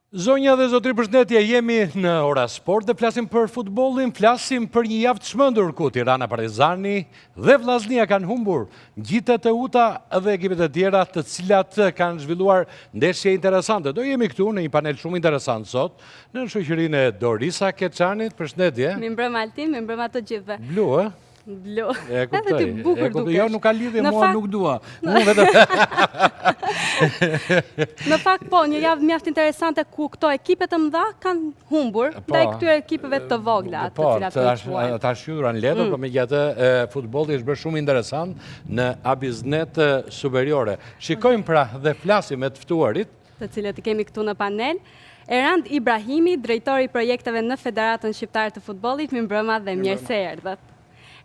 Zonja dhe zotri, përshëndetje, jemi në Ora Sport dhe flasim për futbollin, flasim për një javë të çmendur ku Tirana Partizani dhe Vllaznia kanë humbur ngjitet e uta dhe ekipet e tjera të cilat kanë zhvilluar ndeshje interesante. Do jemi këtu në një panel shumë interesant sot në shoqërinë e Dorisa Keçanit. Përshëndetje. Mirëmbrëma Altin, mirëmbrëma të gjithëve. Blu, ë? Blu. E kuptoj. Edhe ti bukur dukesh. Jo, nuk ka lidhje, mua nuk dua. Në fakt po, një javë mjaft interesante ku këto ekipet të mëdha kanë humbur ndaj këtyre ekipeve të vogla, të cilat Po, ta shqyduran letër, por megjithatë futbolli është bërë shumë interesant në abiznet superiore. Shikojmë pra dhe flasim me të ftuarit, të cilët i kemi këtu në panel. Erand Ibrahimi, drejtori i projekteve në Federatën Shqiptare të Futbollit, mirëmbrëma dhe mirë se erdhët.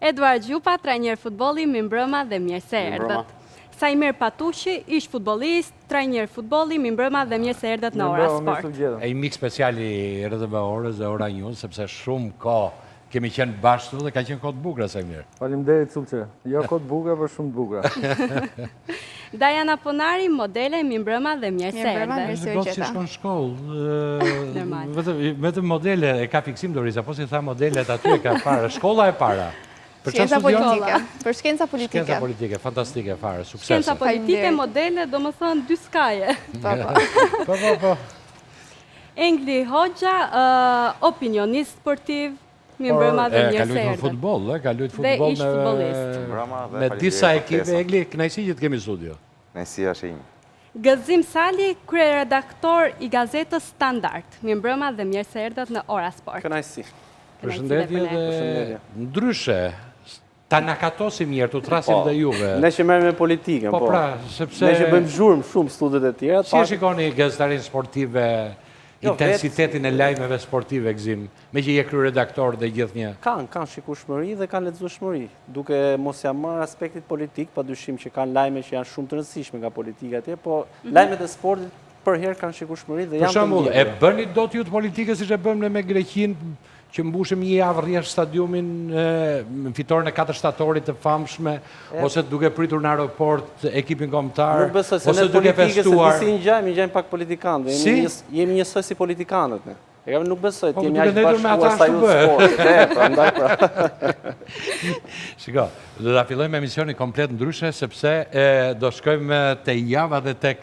Eduard Gjupa, trajner futbolli, mirëmbrëma dhe mirë se erdhët. Sajmir Patushi, ish futbollist, trajner futbolli, mirëmbrëma dhe mirë se erdhët në Ora Sport. E mik special i RTV Orës dhe Ora News, sepse shumë kohë kemi qenë bashkë dhe ka qenë kohë të bukura, Sajmir. Faleminderit Sulçe. Jo kohë të bukura, por shumë të bukura. Dajana Ponari, modele, mirëmbrëma dhe mirë se erdhët. Shikoj që shkon shkollë. Vetëm modele e ka fiksim Dorisa, po si tha modelet aty e ka para, shkolla e para. Shkenca politike. Për shkenca politike. Shkenca politike, fantastike fare, suksese. Shkenca politike, modele, do më thënë dy skaje. Po. Engli Hoxha, opinionist sportiv, mirëmbrëma dhe mirë se erdhët. Ka luajtur futboll me disa ekipe. Engli, kënaqësi që të kemi studio. Kënaqësia është ime. Gëzim Sali, kryeredaktor i gazetës Standard. Mirëmbrëma dhe mirë se erdhët në Ora Sport. Kënaqësi. Përshëndetje dhe ndryshe, ta nakatosim mirë, të trasim dhe juve. Ne që merrem me politikën, po. Po pra, sepse... Ne që bëjmë zhurmë shumë studet e tjera. Si e shikoni gazetarin sportive, intensitetin e lajmeve sportive, Gëzim, me që je kryeredaktor dhe gjithë një? Kanë shikueshmëri dhe kanë lexueshmëri. Duke mos ja marrë aspektit politik, padyshim që kanë lajme që janë shumë të rëndësishme nga politika atje, po lajmet e sportit për herë kanë shikueshmëri dhe janë të ndjekur. Për shembull, e bëni dot ju të politikës siç e bëmë me Greqinë, që mbushim një javë rrjedh stadiumin fitoren e 4 shtatorit të famshme, ose duke pritur në aeroport ekipin kombëtar, ose duke festuar. Nuk besoj se ne politikës e disi ngjajmë pak politikanët. Jemi njësoj si politikanët ne. Nuk besoj të jemi aq bashkuar sa ju sport. Prandaj pra. Shiko, do ta fillojmë emisionin komplet ndryshe sepse do shkojmë te java dhe tek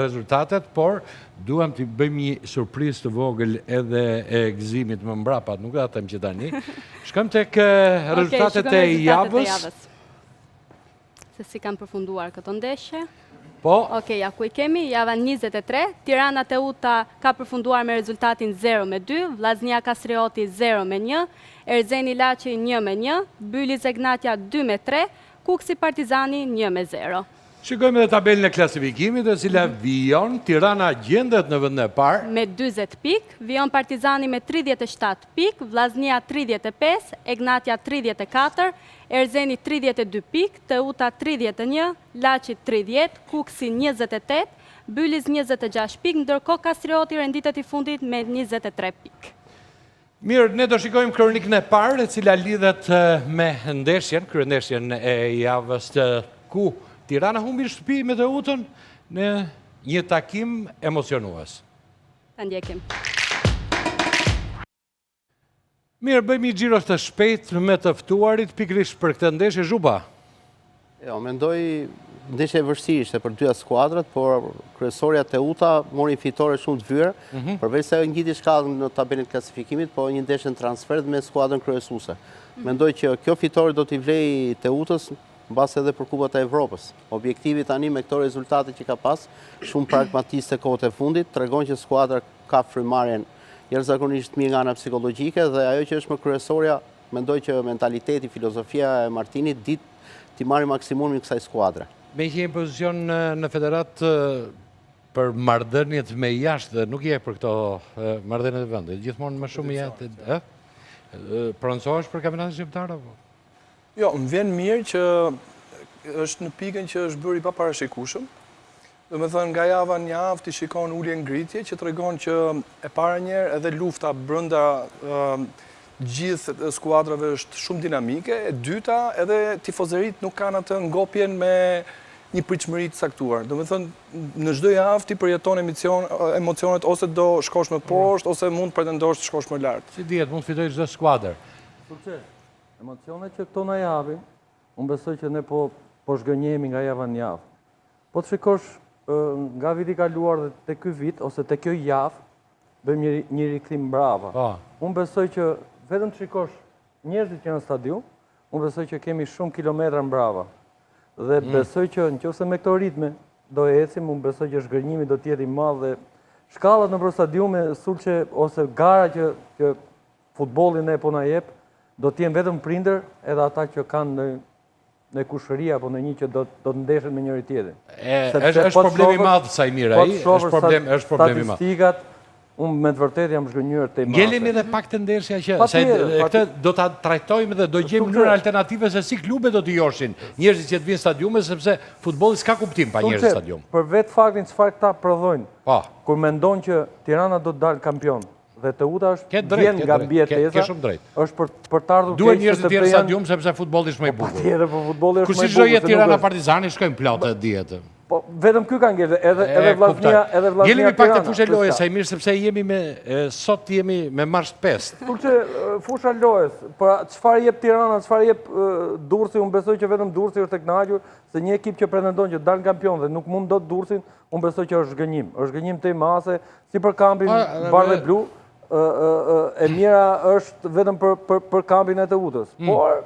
rezultatet, por duam të bëjmë një surprizë të vogël edhe e Gëzimit më mbrapa, nuk da them që tani. Shkojmë tek rezultatet e javës. Se si kanë përfunduar këto ndeshje. Po. Okej, ja ku i kemi, java 23, Tirana Teuta ka përfunduar me rezultatin 0-2, Vllaznia Kastrioti 0-1, Erzeni Laçi 1-1, Byli Zegnatja 2-3, Kuksi Partizani 1-0. Shikojmë edhe tabelën e klasifikimit, e cila vijon, Tirana gjendet në vendin e parë me 40 pikë, vijon Partizani me 37 pikë, Vllaznia 35, Egnatja 34, Erzeni 32 pikë, Teuta 31, Laçi 30, Kuksi 28, Bylis 26 pikë, ndërkohë Kastrioti renditet i fundit me 23 pikë. Mirë, ne do shikojmë kronikën e parë, e cila lidhet me ndeshjen, kryendeshjen e javës ku Tirana humbi shtëpi me Teutën në një takim emocionues. Ta ndjekim. Mirë, bëjmë një xhiro të shpejtë me të ftuarit pikërisht për këtë ndeshje. Zhuba. Jo, mendoj ndeshje e vështirë ishte për dyja skuadrat, por kryesorja Teuta mori fitore shumë të vyer, përveç se ngjiti shkallën në tabelën e klasifikimit, po një ndeshje në transfer me skuadrën kryesuese. Mendoj që kjo fitore do t'i vlej Teutës mbas edhe për Kupat e Evropës. Objektivi tani me këto rezultate që ka pas, shumë pragmatiste kohët e fundit, tregon që skuadra ka frymarrjen jashtëzakonisht mirë nga ana psikologjike dhe ajo që është më kryesorja, mendoj që mentaliteti, filozofia e Martinit ditë t'i marrë maksimumin kësaj skuadre. Me që jemi pozicion në federat për marrëdhëniet me jashtë dhe nuk je për këto marrëdhëniet e vendit, gjithmonë më shumë jashtë. Pronësohesh për kampionatin shqiptar apo? Jo, më vjen mirë që është në pikën që është bërë i paparashikueshëm. Do me thënë, nga java në javë të shikon ullje ngritje, që të regon që e para njerë edhe lufta brenda gjithë skuadrave është shumë dinamike. E dyta, edhe tifozerit nuk kanë atë ngopjen me një pritshmëri të saktuar. Do me thënë, në çdo javë ti përjeton emocionet ose do shkosh më poshtë, ose mund pretendosh të shkosh më lart. Si dihet, mund të fitoj çdo skuadër. Emocionet që këto na japin, unë besoj që ne po zhgënjehemi nga java në javë. Po të shikosh nga viti kaluar dhe te ky vit ose te kjo javë, bëjmë një rikthim brava. Unë besoj që vetëm të shikosh njerëzit që janë në stadium, unë besoj që kemi shumë kilometra mbrava. Dhe besoj që nëse me këto ritme do ecim, unë besoj që zhgënjimi do të jetë i madh dhe shkallat nëpër stadiume sulçe ose gara që futbolli ne po na jep, do të jenë vetëm prindër edhe ata që kanë në kushëri apo në një që do të ndeshen me njëri tjetrin. Është problem i madh Sajmir ai, është problem i madh. Statistikat, unë me të vërtet jam zhgënjur te mase. Ngelemi edhe pak të ndeshja që këtë do ta trajtojmë dhe do gjejmë mënyra alternative se si klubet do të joshin njerëzit që të vinë stadiume sepse futbolli s'ka kuptim pa njerëz në stadium. Për vetë faktin çfarë këta prodhojnë. Kur mendon që Tirana do të dalë kampion dhe Teuta është vjen nga mbietesa, është për të ardhur duhet njerëz të tjerë në stadium sepse futbolli është më i bukur. Patjetër, po futbolli është më i bukur. Kur si çdo jetë Tirana Partizani shkojnë plotë dihet. Po vetëm ky ka ngelë, edhe Vllaznia Tirana. Jemi pak të fushë loje Sajmir sepse sot jemi me marsht 5. Kurse fusha lojës, pra çfarë jep Tirana, çfarë jep Durrësi, unë besoj që vetëm Durrësi është e kënaqur se një ekip që pretendon që dal kampion dhe nuk mund dot Durrësin, unë besoj që është gënjim te mase, si për kampin Bardhë Blu. E mira është vetëm për kampin e Teutës. Por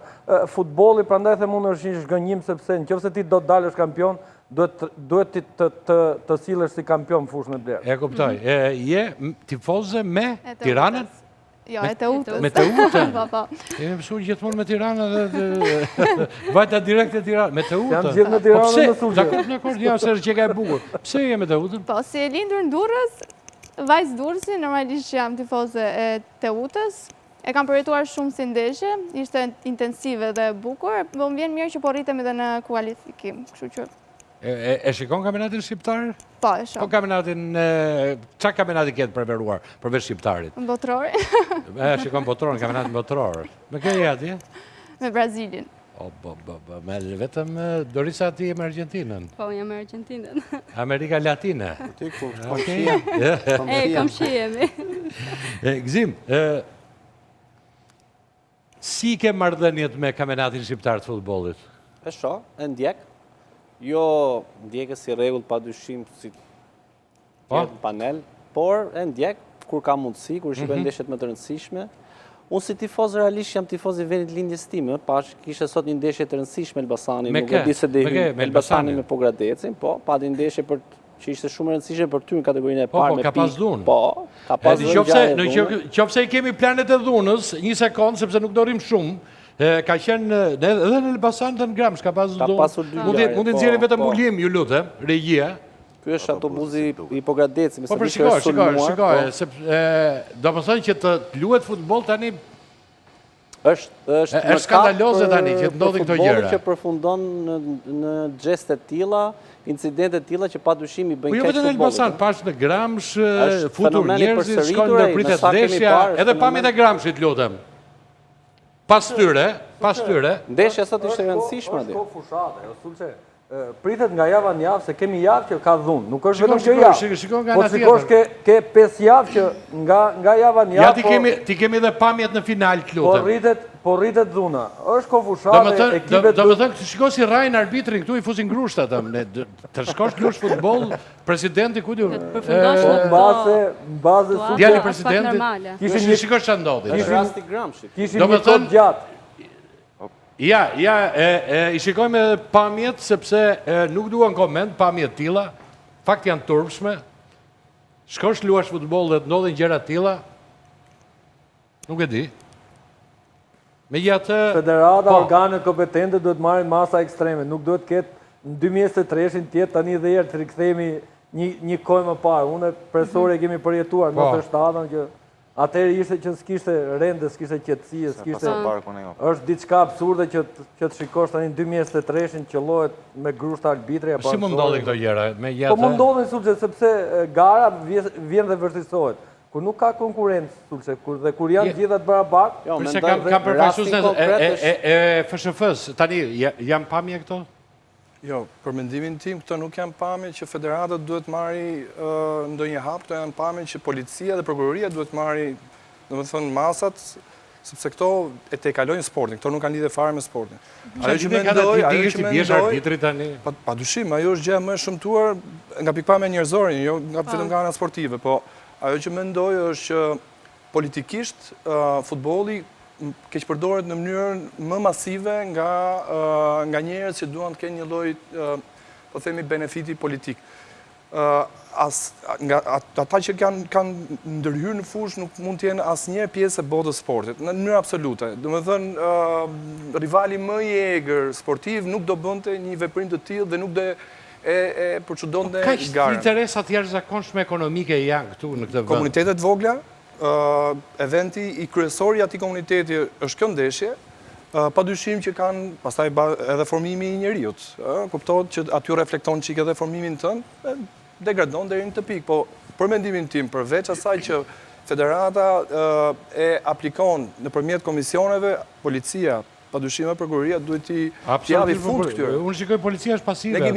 futbolli prandaj them unë është një zhgënjim sepse nëse ti do të dalësh kampion, duhet të sillesh si kampion në fushën e blerë. E kuptoj. Je tifoze me Tiranën? Jo, e Teutës. Me Teutën? Po. Jemi mësuar gjithmonë me Tiranën dhe vajta direkt e Tiranën. Me Teutën? Jam gjithë me Tiranën në sulçe. Dakor, ja se është që ka e bukur. Pse je me Teutën? Po, si e lindur në Durrës, vajzë Durrësi, normalisht jam tifoze e Teutës. E kam përjetuar shumë si ndeshje, ishte intensive dhe bukur, po më vjen mirë që po rritemi edhe në kualifikim, kështu që. E shikon kampionatin shqiptar? Po, e shoh. Po kampionatin, çka kampionati ketë preferuar përveç shqiptarit? Botror. Shikon botrorin, kampionatin botror. Me kë je atje? Me Brazilin. Me vetëm Dorisa ti e me Argentinën? Po, jam me Argentinën. Amerika Latine? Ti ku? Komshi jemi. Gzim, si ke marrëdhëniet me kampionatin shqiptar të futbollit? E shoh, e ndjek. Jo ndjekës si rregull pa dyshim si panel, por e ndjek kur ka mundësi, kur shikoj ndeshjet më të rëndësishme. Unë si tifoz realisht jam tifoz i vendit lindjes time, pash kishte sot një ndeshje të rëndësishme Elbasani, nuk e di se deri Elbasani me Pogradecin, po, pa një ndeshje që ishte shumë e rëndësishme për ty në kategorinë e parë me ka pas dhunë. Po, ka pas dhunë. Qofse i kemi planet e dhunës, një sekond, sepse nuk dorim shumë, ka qenë edhe në Elbasan dhe në Gramsh, ka pas dhunë. Mundi nxjerrim vetëm ulim, ju lutem, regjia. Ky është autobusi i Pogradecit, me sa di që është sulmuar. Do më thënë që të luhet futboll tani është skandaloze tani që të ndodhin këto gjëra. Futbolli që përfundon në gjeste të tilla, incidente të tilla që padyshim i bëjnë keq futbollit. Po jo vetëm në Elbasan, pash në Gramsh, futur njerëzit, shkojnë në pritet ndeshja, edhe pamjet e Gramshit, lutem. Pas tyre. Ndeshja sot ishte e rëndësishme atje. Shko fushate, sulçe. Pritet nga java në javë, se kemi javë që ka dhunë, nuk është vetëm kjo javë. Po sikosh ke 5 javë që nga java në javë... Ja, ti kemi dhe pamjet në final të lutem. Po rritet dhuna. është ko fushate, ekipet... Do më thënë, shiko si rajnë arbitrin këtu i fusin grusht atëm. Të shkosh lush futbol, presidenti ku di... Në base... Djali presidenti... Shiko që ndodhi. Është rasti Gramshit. Kishin një tot gjatë. Ja, i shikojme pamjet, sepse nuk duan koment, pamjet tila, fakt janë turpshme, shkosh luash futbol dhe të ndodhin gjëra tila, nuk e di. Me gjatë... Federata, organet kompetente duhet marrin masa ekstreme, nuk duhet ketë në 2023 tjetë tani dhe jerë të rikëthemi një kohë më parë. Unë presore kemi përjetuar në të shtatën që... Atëherë ishte që s'kishte rende, s'kishte qetësie, s'kishte... është diçka absurde që të shikosh tani në 2023 që llohet me grushta arbitri apo... Si më ndodhin këto gjëra? Po më ndodhin sepse gara vjen dhe vërtetësohet. Kur nuk ka konkurrencë, dhe kur janë gjitha të barabartë... Përse kam përfaqësues e FSHF-s, tani janë pamje këto? Jo, për mendimin tim, këto nuk janë pamje që federatët duhet marri ndonjë hap, këto janë pamje që policia dhe prokuroria duhet marri, domethënë masat, sepse këto e kalojnë sportin, këto nuk kanë lidhje fare me sportin. Ajo që mendoj, padyshim, ajo është gjë më e shëmtuar nga pikpamja njerëzore, jo vetëm nga ana sportive, po ajo që mendoj është që politikisht futbolli keq përdoret në mënyrën më masive nga njerëz që duan të kenë një lloj, po themi, benefiti politik. Ata që kanë ndërhyrë në fushë nuk mund të jenë asnjëherë pjesë e botës sportit, në mënyrë absolute. Domethënë, rivali më i egër sportiv nuk do bënte një veprim të tillë dhe nuk do e përçudonte garën. Ka interesat jashtëzakonshme ekonomike janë këtu në këtë vend. Komunitetet vogla, eventi i kryesor i atij komuniteti është kjo ndeshje, padyshim që kanë pastaj edhe formimi i njeriut. Kuptohet që aty reflekton çik edhe formimin tënd, degradon deri në të pikë, po për mendimin tim, përveç asaj që federata e aplikon nëpërmjet komisioneve, policia, padyshim e prokuroria duhet t'i japi fund këtyre. Unë shikoj policia është pasive. Ne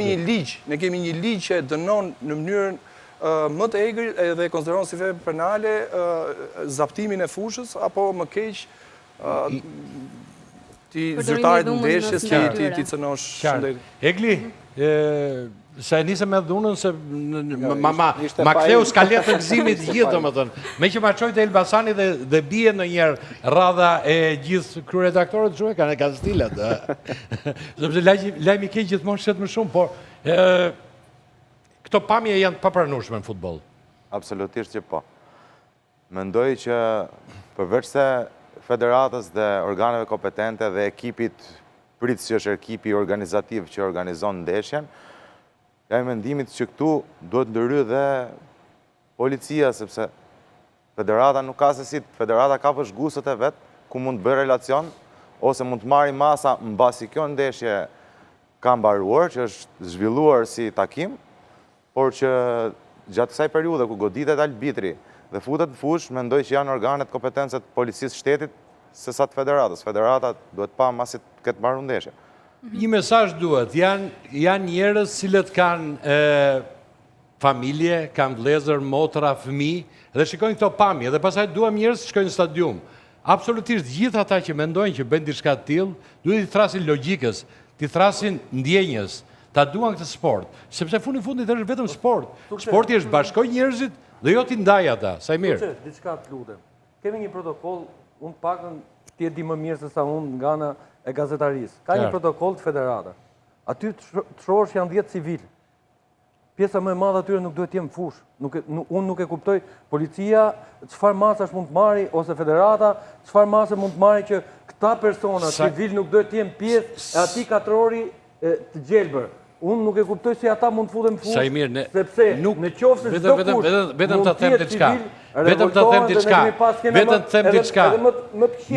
kemi një ligj që dënon në mënyrën më të egër edhe konsideron si vepër penale zaptimin e fushës, apo më keq ti zyrtarit në ndeshjes ti cënosh shëndetin. Egli, se e nisëm me dhunën, se ma ktheu skalet të gëzimit gjithë, domethënë. Me që ma qojtë Elbasani dhe bie në njerë radha e gjithë kryeredaktorët shumë, kanë stilat. Sepse lajmi keq gjithmonë shet më shumë, por këto pamje janë të papranueshme në futboll. Absolutisht që po. Mendoj që përveç se federatës dhe organeve kompetente dhe ekipit pritës që është ekipi organizativ që organizon ndeshjen, jam mendimit që këtu duhet ndërhy dhe policia, sepse federata nuk ka se si, federata ka vëzhguesët e vet ku mund të bëjë relacion ose mund të marrë masa mbasi kjo ndeshje ka mbaruar, që është zhvilluar si takim, por që gjatë kësaj periudhe ku goditet arbitri dhe futet në fushë, mendoj që janë organet kompetencet policisë shtetit se sa të federatës. Federata duhet pa masit këtë marrë ndeshje. Një mesazh duhet, janë njerëz cilët kanë familje, kanë vëllezër, motra, fëmijë, dhe shikojnë këto pamje, dhe pastaj duam njerëz që shkojnë në stadium. Absolutisht gjithë ata që mendojnë që bëjnë diçka të tillë, duhet i thrasin logjikës, t'i thrasin ndjenjës, ta duan këtë sport, sepse fundit është vetëm sport. Sporti është bashkoj njerëzit dhe jo t'i ndaj ata, sa i mirë. Diçka të lutem. Kemi një protokoll, unë pakën ti e di më mirë se sa unë nga ana e gazetarisë. Ka një protokoll të federata. Aty të shohësh janë 10 civil. Pjesa më e madhe atyre nuk duhet të jenë fushë. Unë nuk e kuptoj policia çfarë masash mund të marri ose federata çfarë masë mund të marri që këta persona civil nuk duhet të jenë pjesë e atij katrori të gjelbër. Unë nuk e kuptoj si ata mund të futen fushë, sepse në qoftë se çdo kush vetëm ta them diçka. Vetëm të them diçka.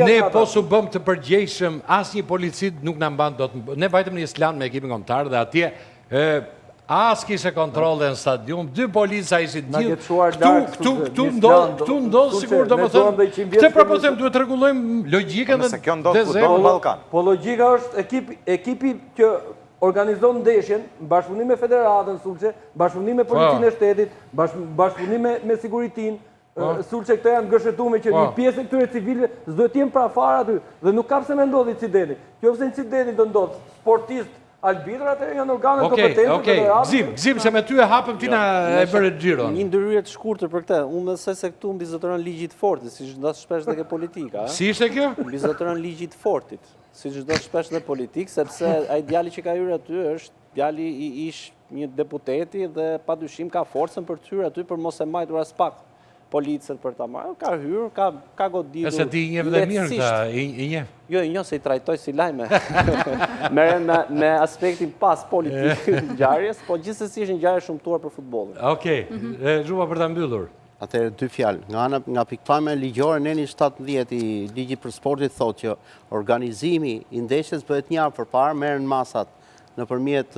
Ne po su bëm të përgjegjshëm, asnjë policit nuk na mban dot. Ne vajtëm në Island me ekipin kombëtar dhe atje as kishte kontrolle në stadium, 2 polica ishin gjithë. Këtu ndodh sigur domethënë. Këtë propozim duhet të rregullojmë logjikën dhe kjo ndodh kudo në Ballkan. Po logjika është ekipi që organizon ndeshjen, bashkëpunim me federatën, sulçe, bashkëpunim me policinë e shtetit, bashkëpunim me siguritin, sulçe këto janë gëshëtuar që një pjesë e këtyre civilëve s'do të jenë pra fare aty dhe nuk ka pse më ndodh incidenti. Nëse incidenti do ndodh, sportist arbitrat atë janë organet kompetente. Gzim, se me ty e hapëm ti na e bëre xhiron. Një ndërhyrje të shkurtër për këtë. Unë mendoj se këtu mbi zotëron ligji të fortit, siç ndas shpesh tek politika, Si ishte kjo? Mbi zotëron ligji të fortit, siç ndas shpesh tek politik, sepse ai djali që ka hyrë aty është djali i ish një deputeti dhe padyshim ka forcën për të hyrë aty për mos e majtur as pak policët për ta marrë. Ka hyrë, ka goditur. Nëse ti i njeh dhe mirë këta, i njeh. Jo, i njeh se i trajtoj si lajme. Merren me aspektin pas politik ngjarjes, po gjithsesi është një ngjarje shumtuar për futbollin. Okej, Zhuba për ta mbyllur. Atëherë 2 fjalë. Nga pikpamja ligjore, neni 17 i ligjit për sportit thotë që organizimi i ndeshjes bëhet një javë përpara, merren masat nëpërmjet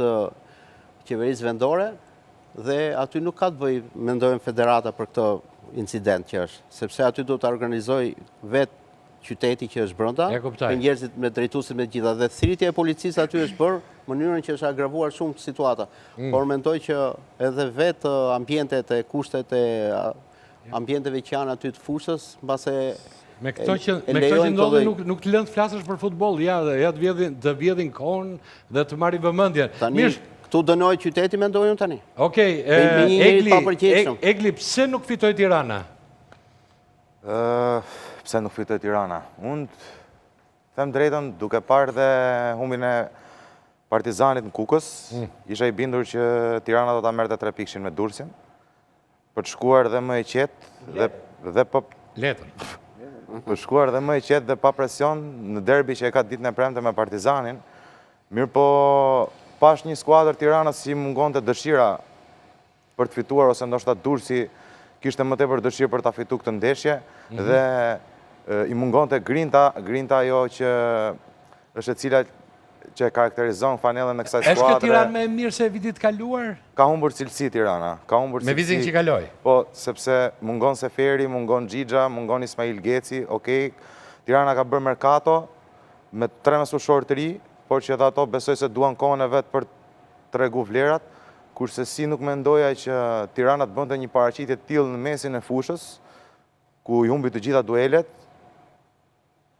qeverisë vendore dhe aty nuk ka të bëjë, mendojnë federata, për këtë incident që është, sepse aty do të organizoj vetë qyteti që është brenda, E kuptoj. me njerëzit me drejtuesit me gjitha. Dhe thirrja e policisë aty është bërë mënyrën që është agravuar shumë situata. Por mendoj që edhe vetë ambientet e kushtet e ambienteve që janë aty të fushës, mbase Me këto që ndodhe nuk të lënë të flasësh për futboll, ja të vjedhin kohën dhe të marri vëmendjen. Tani këtu dënoi qyteti, mendoj unë tani. Okej, Egli, pse nuk fitoi Tirana? Pse nuk fitoi Tirana? Unë them drejtën, duke parë dhe humbin e Partizanit në Kukës, isha i bindur që Tirana do ta merrte 3 pikshin me Durrësin, për të shkuar dhe më e qetë dhe Letër. Për shkuar dhe më i qetë dhe pa presion në derbi që e ka ditën e premte me Partizanin, mirë po pash një skuadër Tiranës si mungonte dëshira për të fituar, ose ndoshta Durrësi kishte më tepër dëshirë për ta fituar këtë ndeshje, dhe i mungonte grinta ajo që është e cila që karakterizon fanellën e kësaj skuadre. Është Tiranë më e mirë se vitit kaluar? Ka humbur cilësi Tirana. Me vitin që kaloi? Po, sepse mungon Seferi, mungon Xhixha, mungon Ismail Geci, okej. Tirana ka bërë merkato me 3 mesueshorë të ri, por që edhe ato besoj se duan kohën e vet për të tregu vlerat, kurse si nuk mendoja që Tirana të bënte një paraqitje të tillë në mesin e fushës, ku i humbi të gjitha duelet.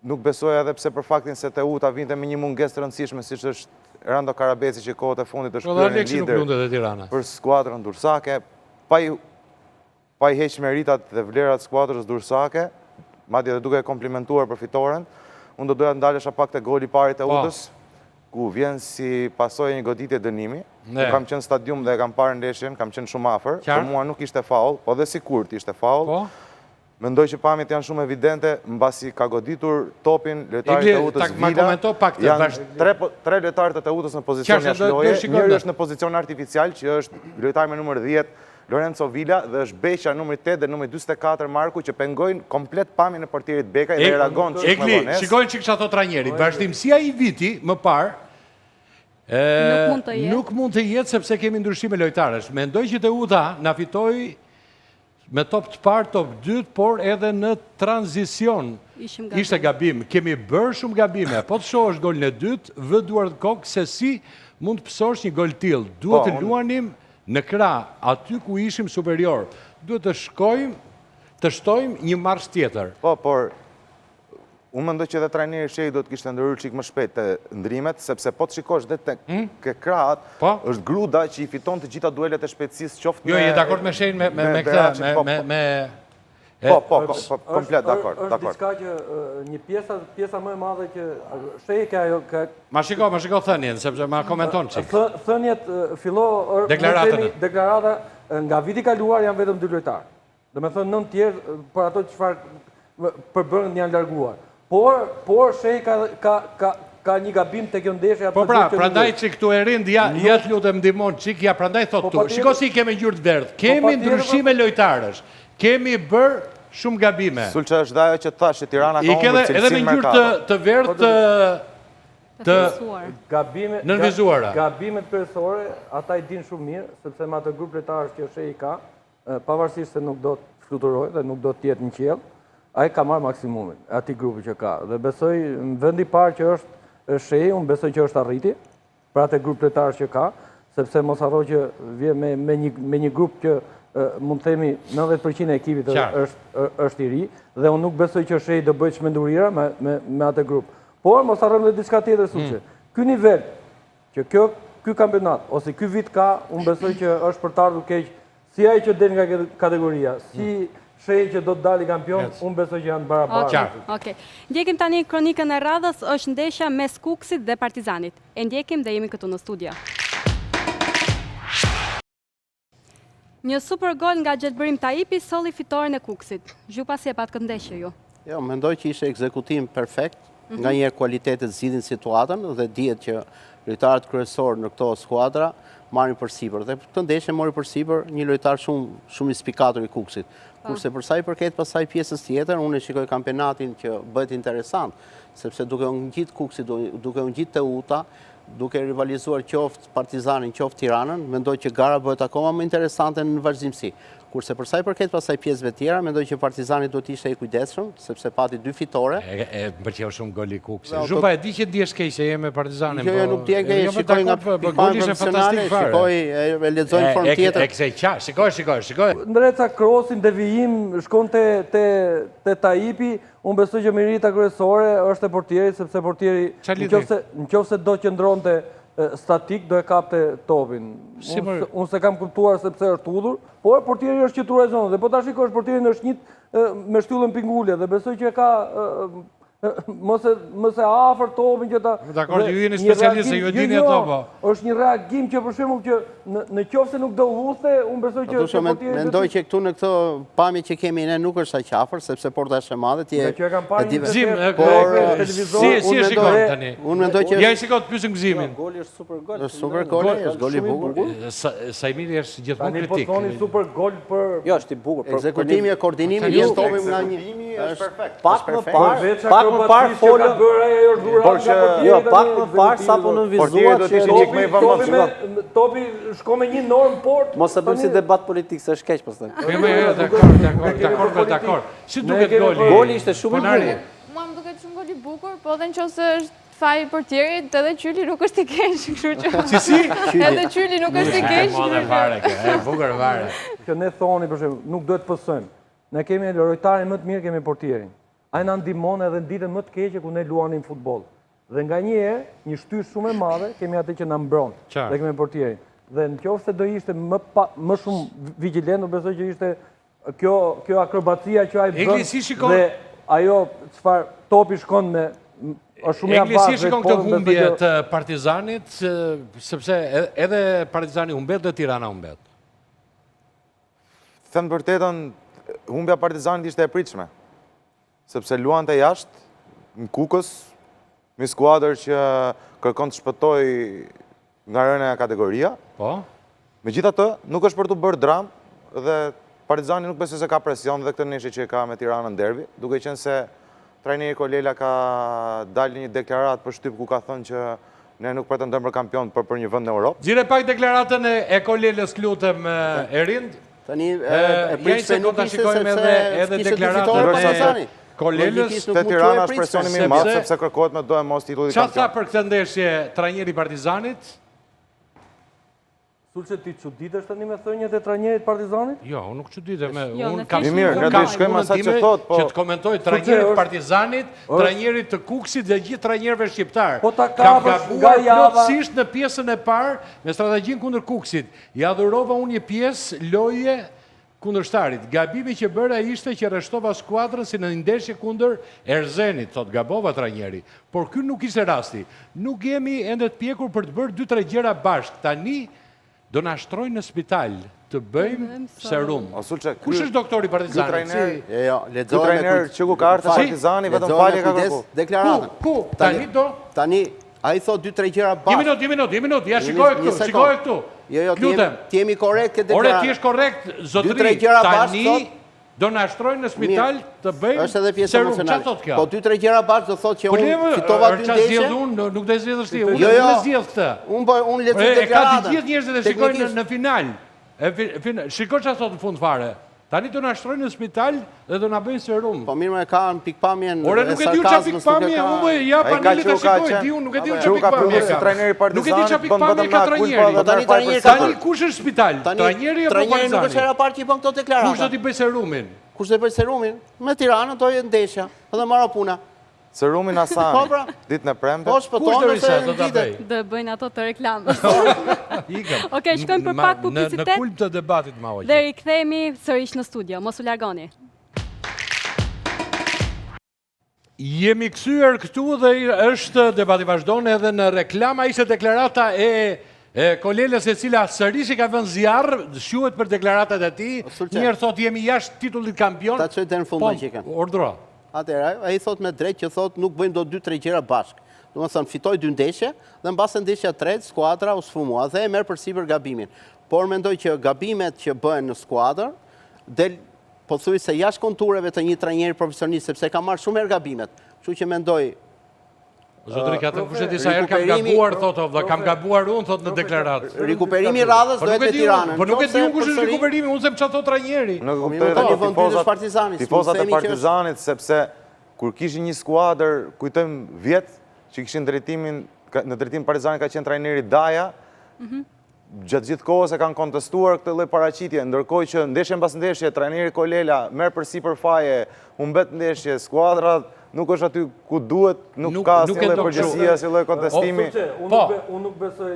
Nuk besoja edhe pse për faktin se Teuta vinte me një mungesë të rëndësishme siç është Rando Karabeci që kohët e fundit është kryer lider për skuadrën durrësake, pa i heq meritat dhe vlerat skuadrës durrësake, madje edhe duke komplimentuar për fitoren. Unë do doja të ndalesha pak te goli i parë i Teutës, ku vjen si pasojë një goditje dënimi. Kam qenë në stadium dhe kam parë ndeshjen, kam qenë shumë afër. Për mua nuk ishte faull, po dhe sigurt ishte faull. Mendoj që pamjet janë shumë evidente, mbasi ka goditur topin lojtari të Teutës Vila. Janë 3 lojtarë të Teutës në pozicion jashtëloje, njëri është në pozicion artificial, që është lojtari me numër 10, Lorenzo Vila, dhe është beqa numër 8 dhe numër 24 Marku, që pengojnë komplet pamjen e portierit Bekaj dhe reagon çik me vonesë. Shikojnë çik çato trajneri. Vazhdimësia i viti më parë nuk mund të jetë sepse kemi ndryshime lojtarësh. Mendoj që Teuta na fitoi me top të parë, top 2, por edhe në tranzicion. Ishte gabim. Kemi bërë shumë gabime. Po të shohësh golin e dytë, vë duart kokë se si mund të pësosh një gol tillë. Duhet të luanim në krah, aty ku ishim superior. Duhet të shtojmë një marsh tjetër. Po, por unë mendoj që edhe trajneri Shehi do të kishte ndërhyrë çik më shpejt te ndrimet, sepse po të shikosh dhe ke krahat, është Gruda që i fiton të gjitha duelet e shpejtësisë, qoftë me... Jo, je dakord me Shehin me këtë, Po, komplet dakord. Është diçka që një pjesa më e madhe që Shehi ka ajo... Ma shiko thënien, sepse ma komenton çik. Thënjet fillo... Deklarata nga viti kaluar janë vetëm 2 lojtarë. Dhe me thënë 9 tjerë për ato çfarë përbërën janë larguar. Por Shehi ka një gabim të kjo ndeshje... Po pra, prandaj që këtu e rind, ja të lutem ndihmon qik, ja prandaj thot tu. Shiko si kemi gjurë të verdh, kemi ndryshime lojtarësh, kemi bërë shumë gabime. Sulqa është dajo që thash që Tirana ka humbur cilësinë edhe me gjurë të verdh të nënvizuara. Gabimet kryesore, ata i din shumë mirë, sepse me atë grup lojtarësh që Shehi ka, pavarësisht se nuk do të fluturojë dhe nuk do të jetë në qiell, ai ka marrë maksimumin, ati grupi që ka. Dhe besoj, në vendi parë që është Shehi, unë besoj që është arriti, për atë grup lojtarësh që ka, sepse mos harro që vjen me një grup që mund të themi 90% e ekipit është i ri, dhe unë nuk besoj që Shehi do bëjë çmendurira me atë grup. Por mos harrojmë edhe diçka tjetër suçi. Ky nivel që ky kampionat ose ky vit ka, unë besoj që është për të ardhur keq, si ai që del nga kategoria, si Shehi që do të dali kampion, unë besoj që janë barabartë. Okej. Ndjekim tani kronikën e radhës, është ndeshja mes Kukësit dhe Partizanit. E ndjekim dhe jemi këtu në studio. Një super gol nga Gjelbërim Taipi solli fitoren e Kukësit. Zhupa, si e pat këtë ndeshje ju? Jo, mendoj që ishte ekzekutim perfekt, nga një kualitetet zgjidhin situatën dhe dihet që lojtarët kryesorë në këto skuadra marrin përsipër. Dhe këtë ndeshje mori përsipër një lojtar shumë i spikatur i Kukësit. Kurse për sa i përket pasaj pjesës tjetër, unë e shikoj kampionatin që bëhet interesant, sepse duke unë gjitë Kukësit, duke unë gjitë Teuta, duke rivalizuar qoftë Partizanin, qoftë Tiranën, mendoj që gara bëhet akoma më interesante në vazhdimsi. Kurse për sa i përket pasaj pjesëve tjera, mendoj që Partizani do të ishte i kujdesshëm, sepse pati 2 fitore. E më pëlqeu shumë goli Kuksit. Zhupa e di që dihesh keq se je me Partizanin, Jo, nuk di keq, shikoj nga goli ishte fantastik fare. Shikoj, e lexoj në formë tjetër. E kësaj qa, shikoj. Ndreca krosin, devijim, shkon te Taipi, unë besoj që mirita kryesore është e portieri, sepse portieri nëse do qëndronte statik, do e kapte topin. Unë se kam kuptuar sepse është udhur, por portieri është qëtura e zonës. Dhe po ta shikosh, portieri është njët me shtyllën pingullje, dhe besoj që e ka mëse afër topin që ta... Dakor, ju jeni specialistë, ju e dini ato, po. është një reagim që për shembull që në qoftë se nuk do huthe, unë besoj që portieri... Mendoj që këtu në këtë pamje që kemi ne nuk është aq afër, sepse porta është e madhe, ti si e shikon tani? Unë mendoj që... Ja i shikon të pysim Gëzimin. Goli është super gol. Është super gol, është gol i bukur. Sajmiri është gjithmonë kritik. Tani po thoni super gol për... Jo, është i bukur. Ekzekutimi e koordinimi, vjen topi nga një... Pak më parë folë. Jo, pak më parë sa po nënvizuat që topi shko me një norm port. Mos e bëjmë si debat politik, se është keq pastaj. Dakor. Si duket goli? Goli ishte shumë i bukur. Mua më duket shumë gol i bukur, po edhe nëse është faj i portierit, edhe Qyli nuk është i keq, kështu që... Si? Edhe Qyli nuk është i keq. E bukur vare. Që ne thoni, për shembull, nuk duhet pësojmë. Ne kemi lojtarin më të mirë, kemi portierin. Ai na ndihmon edhe në ditën më të keqe ku ne luanim futboll. Dhe nganjëherë, një shtysh shumë e madhe, kemi atë që na mbron. Dhe kemi portierin. Dhe nëse do ishte më shumë vigjilent, besoj që ishte kjo akrobacia që ai bën. Dhe ajo çfarë topi shkon me është shumë i aftë. Si shikon këtë humbje të Partizanit, sepse edhe Partizani humbet dhe Tirana humbet. Them vërtetën, humbja Partizanit ishte e pritshme. Sepse luan të jashtë, në Kukës, me skuadër që kërkon të shpëtoj nga rënja e kategoria. Megjithatë, nuk është për të bërë dram, dhe Partizani nuk besoj se ka presion dhe këtë neshje që ka me Tiranën në derbi, duke qenë se trajneri Kolela ka dalë një deklarat për shtyp ku ka thënë që ne nuk pretendojmë për kampion për një vend në Europë. Zgjidhe pak deklaratën e Kolelës, lutem, Erind. Tani e pritshme nuk ishte sepse deklaratën e Kolelës te Tirana është presioni më i madh sepse kërkohet me do e mos titulli kampion. Çfarë tha për këtë ndeshje trajneri i Partizanit? Sulçe ti çuditesh tani me thënjet e trajnerit Partizanit? Jo, unë nuk çuditem. Unë kam mirë, ne do të shkojmë asaj që thot, po që të komentoj trajnerit të Partizanit, trajnerit të Kuksit dhe gjithë trajnerëve shqiptar. Po ta kam kapësh gabuar plotësisht në pjesën e parë me strategjinë kundër Kuksit. Ja dhurova unë një pjesë loje kundërshtarit. Gabimi që bëra ishte që rreshtova skuadrën si në ndeshje kundër Erzenit, thot gabova trajneri. Por ky nuk ishte rasti. Nuk jemi ende të pjekur për të bërë 2-3 gjëra bashkë. Tani do na shtrojnë në spital të bëjmë serum. Kush është doktori Partizanit? Jo, lexoj me trajner që ku ka ardhur Partizani vetëm falje ka kërkuar. Deklaratën. Ku? Tani ai thot 2-3 gjëra bashkë. Një minutë, ja shikoj këtu. Jo, ti jemi korrekt këtë deklaratë. Ore, ti je korrekt, zotëri. Tani do na shtrojnë në spital të bëjmë serum. Çfarë thot kjo? Po 2-3 gjëra bashkë do thotë që unë fitova 2 ndeshje. Nuk do të zgjedhësh ti, unë do të zgjedh këtë. Unë lexoj deklarata. Ka të gjithë njerëzit që shikojnë në final. Shikoj çfarë thot në fund fare. Tani do na shtrojnë në spital dhe do na bëjnë serum. Po mirë, më kanë pikpamjen. Ore, nuk e di çfarë pikpamje, unë ja panelit të shikoj, di unë nuk e di çfarë pikpamje ka. Trajneri Partizanit. Nuk e di çfarë pikpamje ka trajneri. Tani kush është spital? Trajneri apo Partizani? Trajneri nuk është era parë që bën këto deklarata. Kush do t'i bëj serumin? Kush do të bëj serumin? Me Tiranën do jetë ndeshja, edhe marrë puna. Serumin Asani, ditën e premte. Po shpëtonë se do ta bëj. Do bëjnë ato të reklamës. Ikëm. Okej, shkojmë për pak publicitet. Në kulm të debatit ma hoqë. Dhe rikthehemi sërish në studio. Mos u largoni. Jemi kthyer këtu dhe është debati vazhdon edhe në reklama ishte deklarata e Kolelës e cila sërish i ka vënë zjarr, shuhet për deklaratat e tij. Njëherë thotë jemi jashtë titullit kampion. Ta çoj deri në fund me çikën. Ordro. Atëherë, ai thot me drejt që thot nuk bëjmë do 2-3 gjëra bashkë. Domethënë fitoi 2 ndeshje dhe mbas ndeshja 3 skuadra u sfumua dhe e merr përsipër gabimin. Por mendoj që gabimet që bëhen në skuadër del pothuajse jashtë kontureve të një trajneri profesionist sepse ka marrë shumë herë gabimet. Kështu që mendoj Zotëri ka të kushet disa herë kam gabuar, thotë, dhe kam gabuar unë, thotë në deklaratë. Rikuperimi i radhës do jetë me Tiranën. Po nuk e di unë kush është rikuperimi, unë sem çfarë thot Ranieri. Nuk kuptoj tifozat e Partizanit, sepse kur kishin një skuadër, kujtojmë vjet që kishin në drejtim Partizanit ka qenë trajneri Daja, gjatë gjithë kohës e kanë kontestuar këtë lloj paraqitje, ndërkohë që ndeshje mbas ndeshje trajneri Kolela merr përsipër faje, humbet ndeshje, skuadra nuk është aty ku duhet, nuk ka asnjë lloj përgjegjësie, asnjë lloj kontestimi. Unë nuk besoj,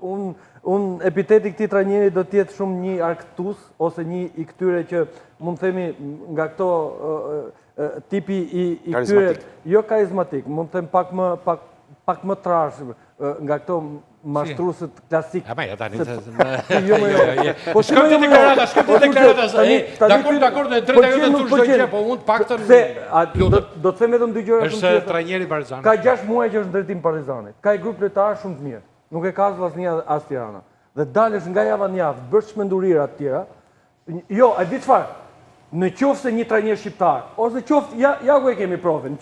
unë epiteti këtij trajneri do të jetë shumë një arktus ose një i këtyre që mund të themi nga këto tipi i këtyre jo karizmatik, mund të them pak më trash nga këto mashtruesët klasik. Ama ja tani. Po shkoj te deklarata, Dakor, në 30 jote të çdo gjë, po unë paktën do të them vetëm dy gjëra shumë tjera. Është trajneri Partizanit. Ka 6 muaj që është në drejtim Partizanit. Ka një grup lojtarë shumë të mirë. Nuk e ka asnjë as Tirana. Dhe dalesh nga java në javë, bësh çmendurira të tjera. Jo, a di çfarë? Në qoftë se një trajner shqiptar, ose qoftë, ja ku e kemi provën, në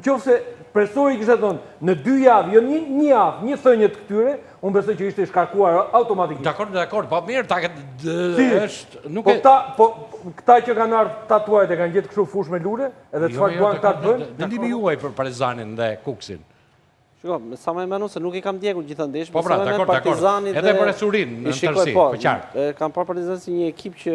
qoftë se presori kishte thonë në 2 javë, jo një javë, një thënie të këtyre, unë besoj që ishte shkarkuar automatikisht. Dakor, po mirë, është nuk e po këta që kanë ardhur tatuajt e kanë gjetë kështu fushë me lule, edhe çfarë duan këta të bëjnë? Vendimi juaj për Partizanin dhe Kuksin. Shiko, sa më menu se nuk i kam ndjekur gjithë ndeshjet, po pra, dakor. Edhe për Esurin në tërësi, po qartë. Kam parë Partizanin si një ekip që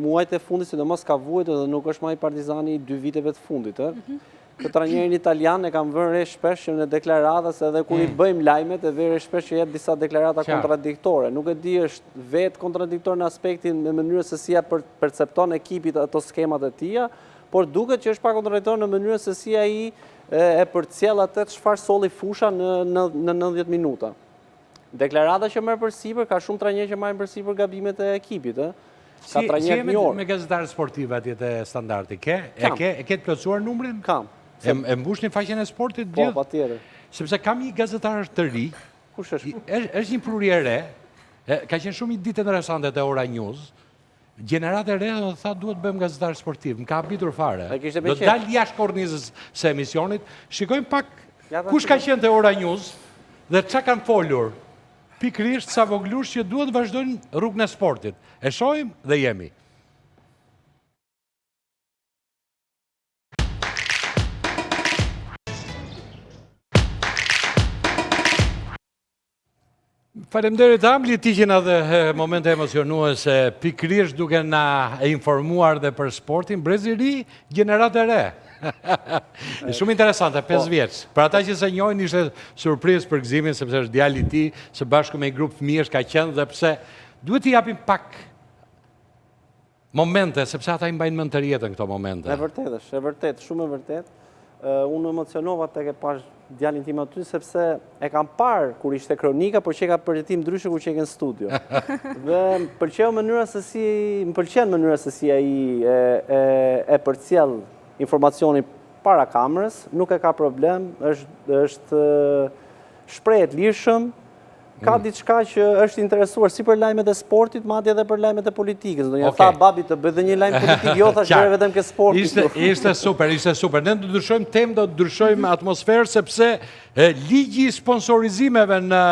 muajt e fundit sidomos ka vuajtur dhe nuk është më ai Partizani i 2 viteve të fundit, ë. Këtë trajnerin italian e kam vënë re shpesh që në deklaratas edhe kur i bëjmë lajmet e vëre shpesh që jetë disa deklarata kontradiktore. Nuk e di është vetë kontradiktor në aspektin në mënyrën se si ja percepton ekipit ato skemat e tija, por duket që është pak kontradiktor në mënyrën se si ai e përcjell atë çfarë solli fusha në 90 minuta. Deklarata që merr përsipër, ka shumë trajnerë që marrin përsipër gabimet e ekipit, ë. Ka trajnerë të njohur. Me gazetarë sportive atje te Standardi, e ke të plotësuar numrin? Kam. E mbushni faqen e sportit gjithë? Po, patjetër. Sepse kam një gazetar të ri. Kush është? Është një prurje e re. Ka qenë shumë një ditë interesante te Ora News. Gjenerata e re do tha duhet bëjmë gazetar sportiv. Më ka habitur fare. Do dal jashtë kornizës së emisionit. Shikojmë pak kush ka qenë te Ora News dhe çka kanë folur. Pikërisht sa voglush që duhet vazhdojnë rrugën e sportit. E shohim dhe jemi. Faleminderit Amli, ti që na dhe momente emocionuese pikërisht duke na informuar dhe për sportin, brezi ri, gjeneratë e re. Shumë interesante, 5 vjeç. Për ata që se njohin ishte surprizë për gëzimin sepse është djali i tij, së bashku me një grup fëmijësh ka qenë dhe pse duhet t'i japim pak momente sepse ata i mbajnë mend të rjetën këto momente. E vërtet, shumë e vërtet. Unë emocionova tek e pash djalin tim aty sepse e kam parë kur ishte kronika, por që ka përjetim ndryshe kur që ke në studio. Dhe më pëlqen mënyra se si ai e përcjell informacionin para kamerës, nuk e ka problem, është shprehet lirshëm, ka diçka që është interesuar si për lajmet e sportit, madje edhe për lajmet e politikës. Do një tha babi të bëj dhe një lajm politik, jo thash bëre vetëm ke sportit. Ishte super. Ne do të ndryshojmë temë, do të ndryshojmë atmosferë sepse ligji i sponsorizimeve në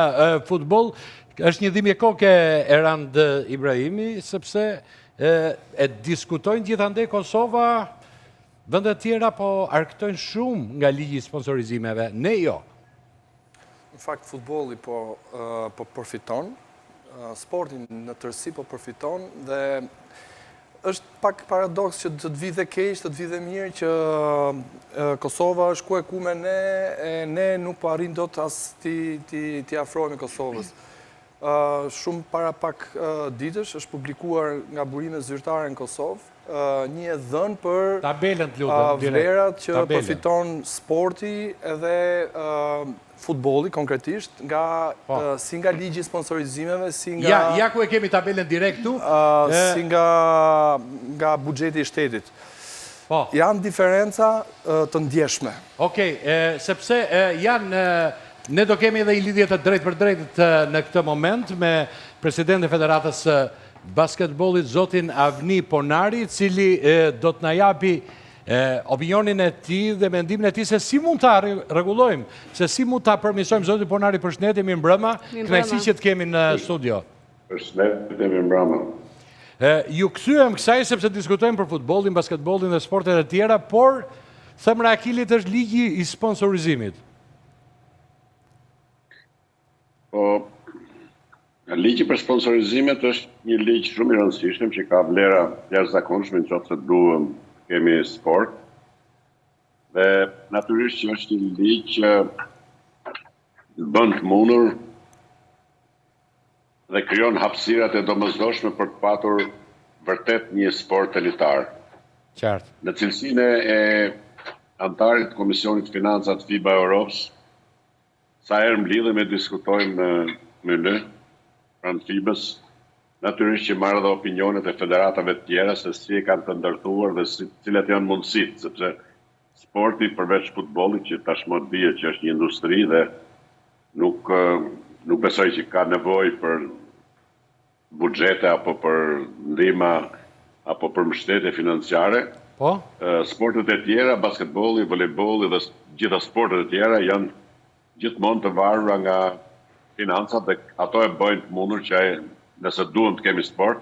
futboll është një dhimbje koke Erand Ibrahimi sepse e diskutojnë gjithandej Kosova, vendet tjera po arktojnë shumë nga ligji i sponsorizimeve, ne jo. Në fakt, futbolli po përfiton, sportin në tërësi po përfiton dhe është pak paradoks që të të vidhe keq, të të vidhe mirë që Kosova është ku e ku me ne, e ne nuk po arrin dot as ti afrohemi Kosovës. Shumë para pak ditësh është publikuar nga burime zyrtare në Kosovë, një e dhënë për vlerat që përfiton sporti edhe futbolli konkretisht si nga ligji i sponsorizimeve, si nga ja ku e kemi tabelen direkt tu, si nga buxheti i shtetit. Janë diferenca të ndjeshme. Okej, sepse janë ne do kemi edhe një lidhje të drejtë për drejtë në këtë moment me presidentin e Federatës basketbollit zotin Avni Ponari, cili do të na japi opinionin e ti dhe mendimin e ti se si mund ta rregullojmë, se si mund ta përmirësojmë. Zoti Ponari, përshëndetje, mirë mbrëma. Kënaqësi që të kemi në studio. Përshëndetje, mirë mbrëma. Ju kthyem kësaj sepse diskutojmë për futbollin, basketbollin dhe sportet e tjera, por themra e Akilit është ligji i sponsorizimit. Po, ligji për sponsorizimet është një ligj shumë i rëndësishëm që ka vlera jashtëzakonshme nëse duam kemi sport. Dhe natyrisht që është një ligj që bën të mundur dhe krijon hapësirat e domosdoshme për të patur vërtet një sport elitar. Qartë. Në cilësinë e antarit të Komisionit Financat FIBA Europës, sa herë mblidhem e diskutojmë me në pranë FIBA-s, natyrisht që marrë dhe opinionet e federatave të tjera se si e kanë të ndërtuar dhe cilat janë mundësit, sepse sporti përveç futbollit që tashmë dihet që është një industri dhe nuk besoj që ka nevojë për buxhete apo për ndihma apo për mbështetje financiare. Po? Sportet e tjera, basketbolli, volejbolli dhe gjitha sportet e tjera janë gjithmonë të varura nga financat dhe ato e bëjnë të mundur që nëse duhem të kemi sport,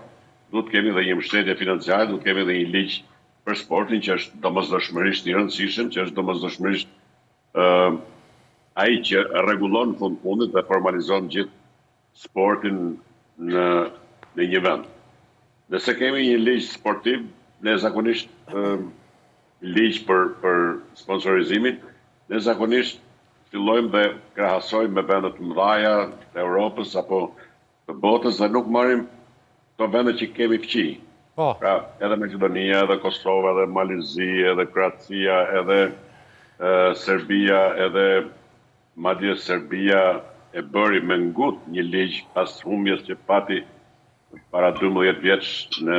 duhet të kemi dhe një mbështetje financiare, duhet të kemi dhe një ligj për sportin që është domosdoshmërisht i rëndësishëm, që është domosdoshmërisht ai që rregullon fund fundit dhe formalizon gjithë sportin në një vend. Nëse kemi një ligj sportiv, ne zakonisht ligj për sponsorizimin, ne zakonisht fillojmë dhe krahasojmë me vendet të mëdha të Europës apo të botës dhe nuk marrim të vendet që kemi fqi. Po. Pra, edhe Maqedonia, edhe Kosova, edhe Malizi, edhe Kroacia, edhe Serbia, edhe madje Serbia e bëri me ngut një ligj pas humbjes që pati para 12 vjeç në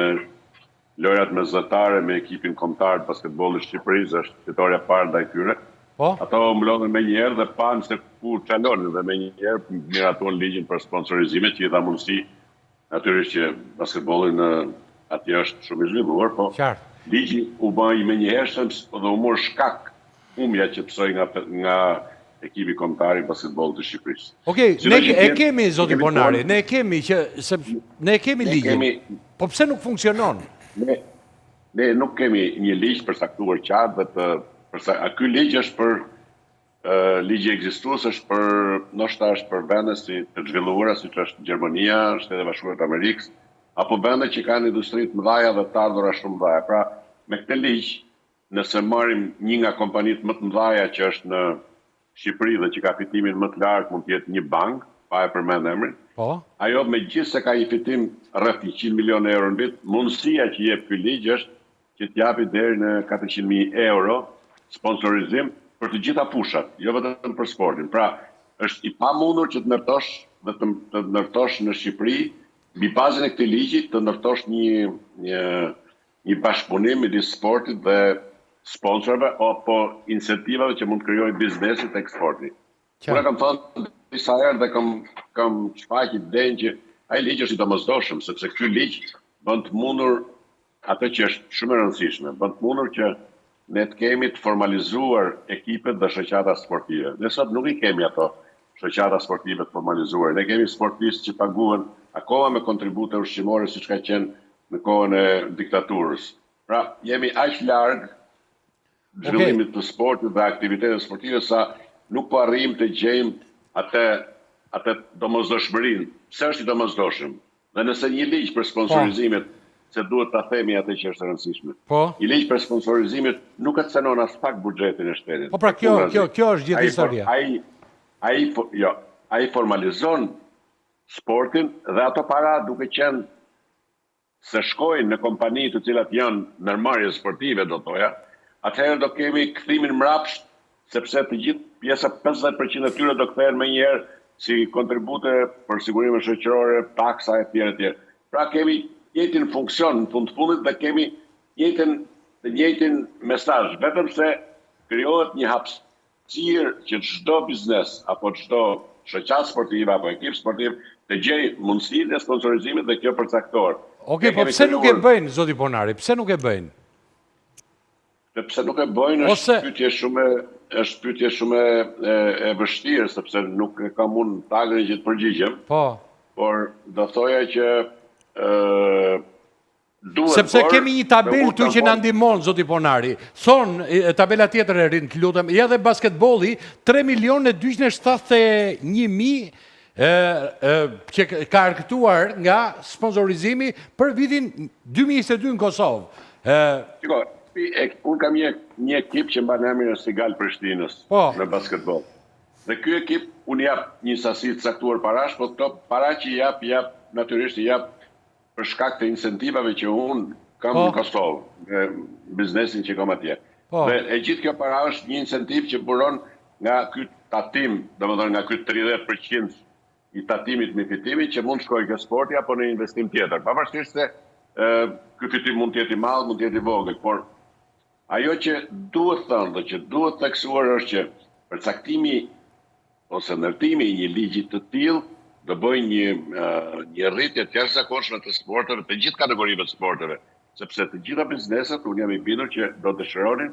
lojrat mesdhetare me ekipin kombëtar të basketbollit të Shqipërisë, është fitoria e parë ndaj tyre. Po? Ato mblodhen me njerë dhe panë se ku çalonin dhe me njerë miratuan ligjin për sponsorizimet që i dha mundësi natyrisht që basketbollin atje është shumë i zhvilluar, po ligji u bë me njerëshëm dhe u mor shkak humbja që psoi nga ekipi kombëtar i basketbollit të Shqipërisë. Okej, ne e kemi zoti Ponari, ne e kemi ne e kemi ligjin. Po pse nuk funksionon? Ne nuk kemi një ligj përcaktuar qartë dhe të ky ligj është për ligji ekzistues është për ndoshta është për vende si të zhvilluara siç është Gjermania, Shtetet e Bashkuara të Amerikës, apo vende që kanë industri të mëdha dhe të ardhura shumë mëdha. Pra, me këtë ligj, nëse marrim një nga kompanitë më të mëdha që është në Shqipëri dhe që ka fitimin më të lartë, mund të jetë një bank, pa e përmend emrin. Po. Ajo megjithëse ka një fitim rreth 100 milionë euro në vit, mundësia që jep ky ligj është që t'japi deri në 400.000 euro sponsorizim për të gjitha fushat, jo vetëm për sportin. Pra, është i pamundur që të ndërtosh dhe të ndërtosh në Shqipëri, mbi bazën e këtij ligji, të ndërtosh një bashkëpunim midis sportit dhe sponsorëve apo incentivave që mund të krijojnë biznesit tek sporti. Unë kam thënë disa herë dhe kam shfaqur idenë që ai ligj është i domosdoshëm, sepse ky ligj bën të mundur atë që është shumë e rëndësishme, bën të mundur që ne të kemi të formalizuar ekipet dhe shoqata sportive. Ne sot nuk i kemi ato shoqata sportive të formalizuar. Ne kemi sportistë që paguhen akoma me kontribute ushqimore siç ka qenë në kohën e diktaturës. Pra, jemi aq larg zhvillimit të sportit dhe aktivitetet sportive sa nuk po arrijmë të gjejmë atë domosdoshmërinë. Pse është i domosdoshëm? Dhe nëse një ligj për sponsorizimet se duhet ta themi atë që është e rëndësishme. Po. Një ligj për sponsorizimet nuk e cënon as pak buxhetin e shtetit. Po pra kjo është gjithë historia. Ai formalizon sportin dhe ato para duke qenë se shkojnë në kompani të cilat janë ndërmarrje sportive, do thoja, atëherë do kemi kthimin mbrapsht, sepse të gjithë pjesa 50% e tyre do kthehen më njëherë si kontribute për sigurimin shoqërore, taksa e tjera. Pra kemi njëjtin funksion në fundit dhe kemi njëjtin mesazh, vetëm se krijohet një hapësirë që çdo biznes apo çdo shoqat sportive apo ekip sportiv të gjejë mundësitë e sponsorizimit dhe kjo përcaktohet. Okej, po pse nuk e bëjnë zoti Ponari? Pse nuk e bëjnë? Sepse nuk e bojnë është pyetje shumë e vështirë, sepse nuk e kam unë tagrin që të përgjigjem. Por do thoja që sepse kemi një tabel tu që na ndihmon, zoti Ponari. Thonë tabela tjetër e rinë, lutem, ja dhe basketbolli 3.271.000 që ka arktuar nga sponsorizimi për vitin 2022 në Kosovë. Unë kam një ekip që mban emrin e Sigal Prishtinës në basketbol. Dhe ky ekip unë jap një sasi të caktuar parash, po këto para që jap natyrisht jap për shkak të incentivave që unë kam në Kosovë, në biznesin që kam atje. Dhe e gjithë kjo para është një incentiv që buron nga ky tatim, domethënë nga ky 30% i tatimit me fitimin që mund shkojë ke sporti apo në investim tjetër. Pavarësisht se ky fitim mund të jetë i madh, mund të jetë i vogël, por ajo që duhet thënë dhe që duhet theksuar është që përcaktimi ose ndërtimi i një ligji të tillë do bëjë një rritje të jashtëzakonshme të sporteve, të gjithë kategorive të sporteve, sepse të gjitha bizneset, unë jam i bindur që do të dëshironin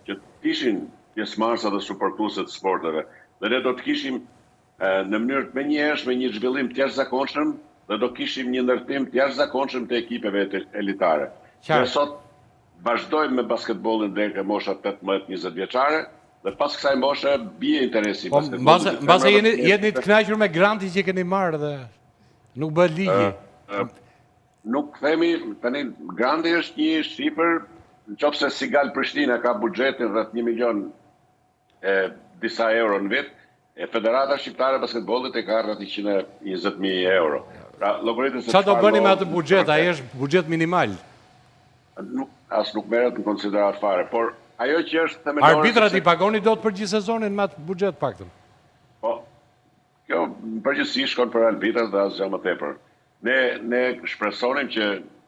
që të ishin pjesëmarrësa dhe suportuese të sporteve. Dhe ne do të kishim në mënyrë të menjëhershme një zhvillim të jashtëzakonshëm dhe do kishim një ndërtim të jashtëzakonshëm të ekipeve elitare. Ne sot vazhdojmë me basketbollin deri te mosha 18-20 vjeçare. Dhe pas kësaj moshe bie interesi basketbollit. Mbase jeni të kënaqur me grantin që keni marrë dhe nuk bëhet ligji. Nuk themi, tani granti është një shifër, nëse Sigal Prishtina ka buxhetin rreth 1 milion disa euro në vit, Federata Shqiptare e Basketbollit e ka rreth 120.000 euro. Pra, çfarë do bëni me atë buxhet? Ai është buxhet minimal. As nuk merret në konsiderat fare, por ajo që është themelore... Arbitrat i pagoni do të për gjithë sezonin me atë buxhet paktën? Po, kjo në përgjithësi shkon për arbitrat dhe asgjë më tepër. Ne shpresonim që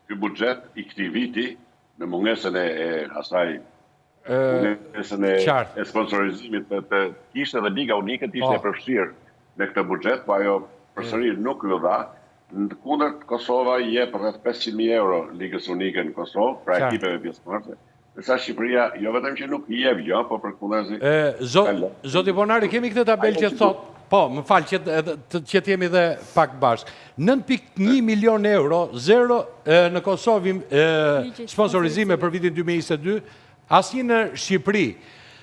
ky buxhet i këtij viti, në mungesën e asaj, mungesën e sponsorizimit të kishte dhe Liga Unike të ishte e përfshirë në këtë buxhet, po ajo përsëri nuk ju dha. Në kundërt, Kosova jep rreth 500.000 euro Ligës Unike në Kosovë, pra ekipeve pjesëmarrëse. Sa Shqipëria, jo vetëm që nuk i jep jo, po për kundazi... Zoti Ponari, kemi këtë tabel që thot, po, më falë, që t'jemi dhe pak bashkë. 9.1 milion euro, zero në Kosovë sponsorizime për vitin 2022, asnjë në Shqipëri.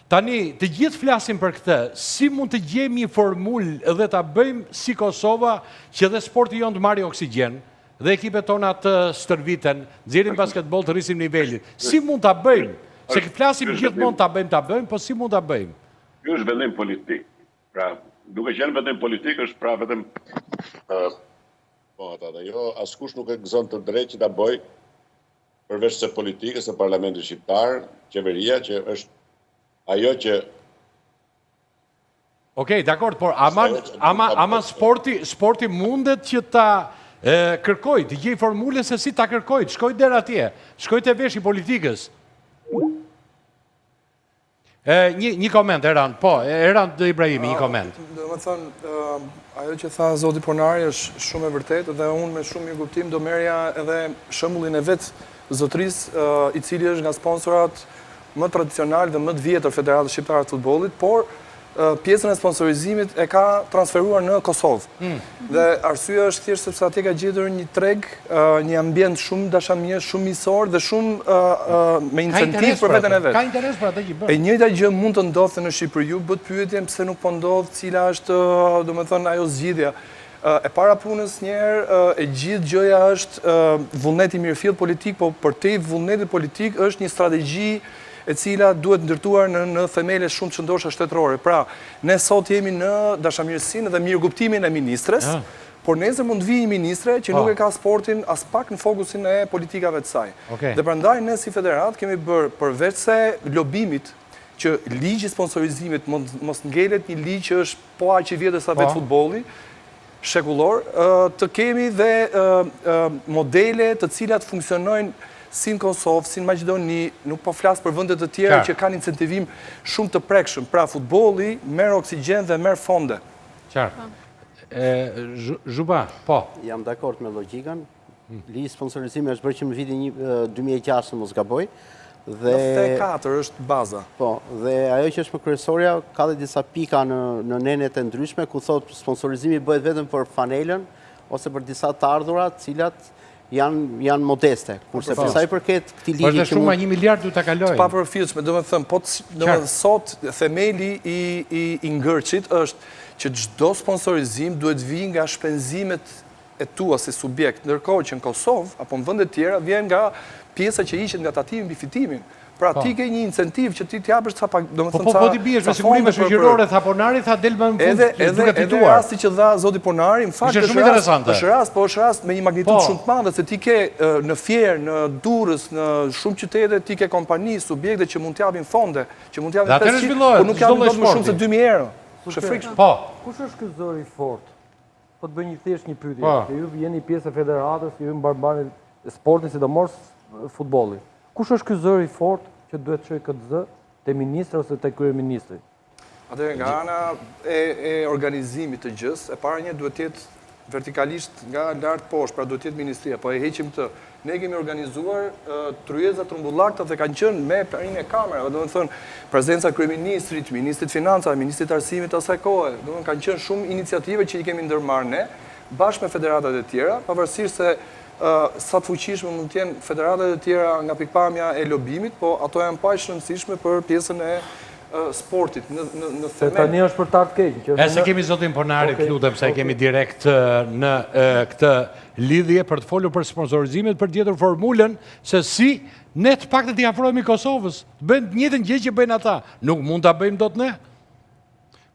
Tani, të gjithë flasin për këtë, si mund të gjejmë një formulë dhe ta bëjmë si Kosova, që dhe sporti jonë të marrë oksigjen, dhe ekipet tona të stërviten, nxjerrim basketbol të rrisim nivelin. Si mund ta bëjmë? Se flasim gjithmonë ta bëjmë, po si mund ta bëjmë? Ky është vendim politik. Pra, duke qenë vendim politik është pra vetëm jo, askush nuk e gëzon të drejtë që ta bëj përveç se politikës e Parlamentit Shqiptar, qeveria që është ajo që Okej, dakord, por ama sporti mundet që ta kërkoj, të gjej formule se si ta kërkoj, të shkoj deri atje, shkoj te veshi politikës. Një koment, Eran, po, Eran Ibrahimi, një koment. Do më thënë, ajo që tha zoti Ponari është shumë e vërtetë dhe unë me shumë mirë kuptim do merja edhe shembullin e vetë zotris i cili është nga sponsorat më tradicional dhe më të vjetër Federatës Shqiptare të Futbollit, por pjesën e sponsorizimit e ka transferuar në Kosovë. Dhe arsyeja është thjesht sepse atje ka gjetur një treg, një ambient shumë dashamirë, shumë miqësor dhe shumë me incentiv për veten e vet. Ka interes për atë që bën. E njëjta gjë mund të ndodhte në Shqipëri, ju bët pyetjen pse nuk po ndodh, cila është, domethënë, ajo zgjidhja. E para punës njerë, e gjithë gjëja është vullneti mirëfill politik, po për te vullnetit politik është një strategji e cila duhet ndërtuar në themele shumë të qëndosha shtetërore. Pra, ne sot jemi në dashamirësinë dhe mirëkuptimin e ministres, por nesër mund të vijë një ministre që nuk e ka sportin as pak në fokusin e politikave të saj. Dhe prandaj ne si federat kemi bërë përveç se lobimit që ligji sponsorizimit mos ngelet një ligj që është po aq i vjetër sa vetë futbolli, shekullor, të kemi dhe modele të cilat funksionojnë si në Kosovë, si në Maqedoni, nuk po flasë për vëndet të tjera që kanë incentivim shumë të prekshëm. Pra, futbolli merr oksigjen dhe merr fonde. Qartë. Zhuba, po. Jam dakord me logjikën. Ligji sponsorizimi është bërë që në vitin 2006 mos gaboj, 94 është baza. Po, dhe ajo që është më kryesorja, ka dhe disa pika në nenet e ndryshme, ku thot sponsorizimi bëhet vetëm për fanelën, ose për disa të ardhurat, cilat janë modeste. Kurse për sa i përket këtij ligji që shumë 1 miliard du ta kalojnë. Pa përfillshme, do të them, po sot themeli i ngërçit është që çdo sponsorizim duhet vijë nga shpenzimet e tua si subjekt, ndërkohë që në Kosovë apo në vende të tjera vjen nga pjesa që hiqet nga tatimi mbi fitimin. Pra ti ke një incentiv që ti t'japësh ca pak, domethënë ca. Po ti biesh me sigurime shoqërore, tha Ponari, tha del më në fund. Edhe rasti që dha zoti Ponari, në fakt është rast me një magnitudë shumë të madhe, se ti ke në Fier, në Durrës, në shumë qytete ti ke kompani, subjekte që mund t'japin fonde, që mund t'japin 500, por nuk japin dot më shumë se 2000 euro. Është frikshëm. Po. Kush është ky zëri i fortë? Po të bëj një thjesht një pyetje. Ju jeni pjesë e federatës, ju mbarbarin sportin, sidomos futbolli. Kush është ky zëri i fortë që duhet të çojë këtë zë te ministri ose te kryeministri? Atëherë nga ana e organizimit të gjës, e para një duhet të jetë vertikalisht nga lart poshtë, pra duhet të jetë ministria, po e heqim këtë. Ne kemi organizuar tryeza trumbullakta dhe kanë qenë me parinë e kamerave, domethënë prezenca kryeministrit, ministrit financave, ministrit arsimit asaj kohe, domethënë kanë qenë shumë iniciative që i kemi ndërmarrë ne bashkë me federatat e tjera, pavarësisht se sa të fuqishme mund të jenë federatat e tjera nga pikpamja e lobimit, po ato janë pa shëndësishme për pjesën e sportit në themel. Se tani është për ta të keq. E se kemi zotin Ponari, lutem, se kemi direkt në këtë lidhje për të folur për sponsorizimet, për gjetur formulën se si ne të paktën t'i afrohemi Kosovës, të bëjnë të njëjtën gjë që bëjnë ata. Nuk mund ta bëjmë dot ne.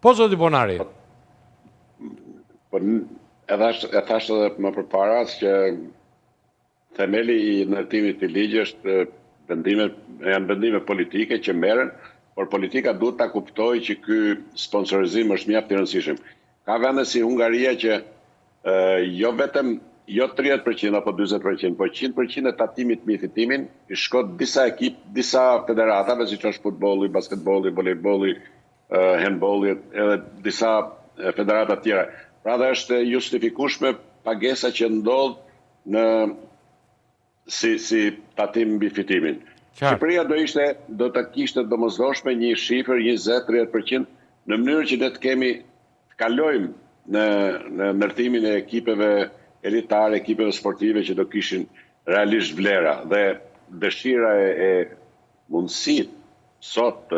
Po zoti Ponari. E thash edhe më përpara që themeli i ndërtimit të ligjit është janë vendime politike që merren, por politika duhet ta kuptojë që ky sponsorizim është mjaft i rëndësishëm. Ka vende si Hungaria që jo vetëm 30% apo 40%, po 100% e tatimit me fitimin i shkon disa federatave, siç është futbolli, basketbolli, volejbolli, handbolli, edhe disa federata të tjera. Pra dhe është justifikueshme pagesa që ndodh në si tatim mbi fitimin. Shqipëria do të kishte domosdoshme një shifër 20-30% në mënyrë që ne të kalojmë në ndërtimin e ekipeve elitare, ekipeve sportive që do kishin realisht vlera. Dhe dëshira e mundësit sot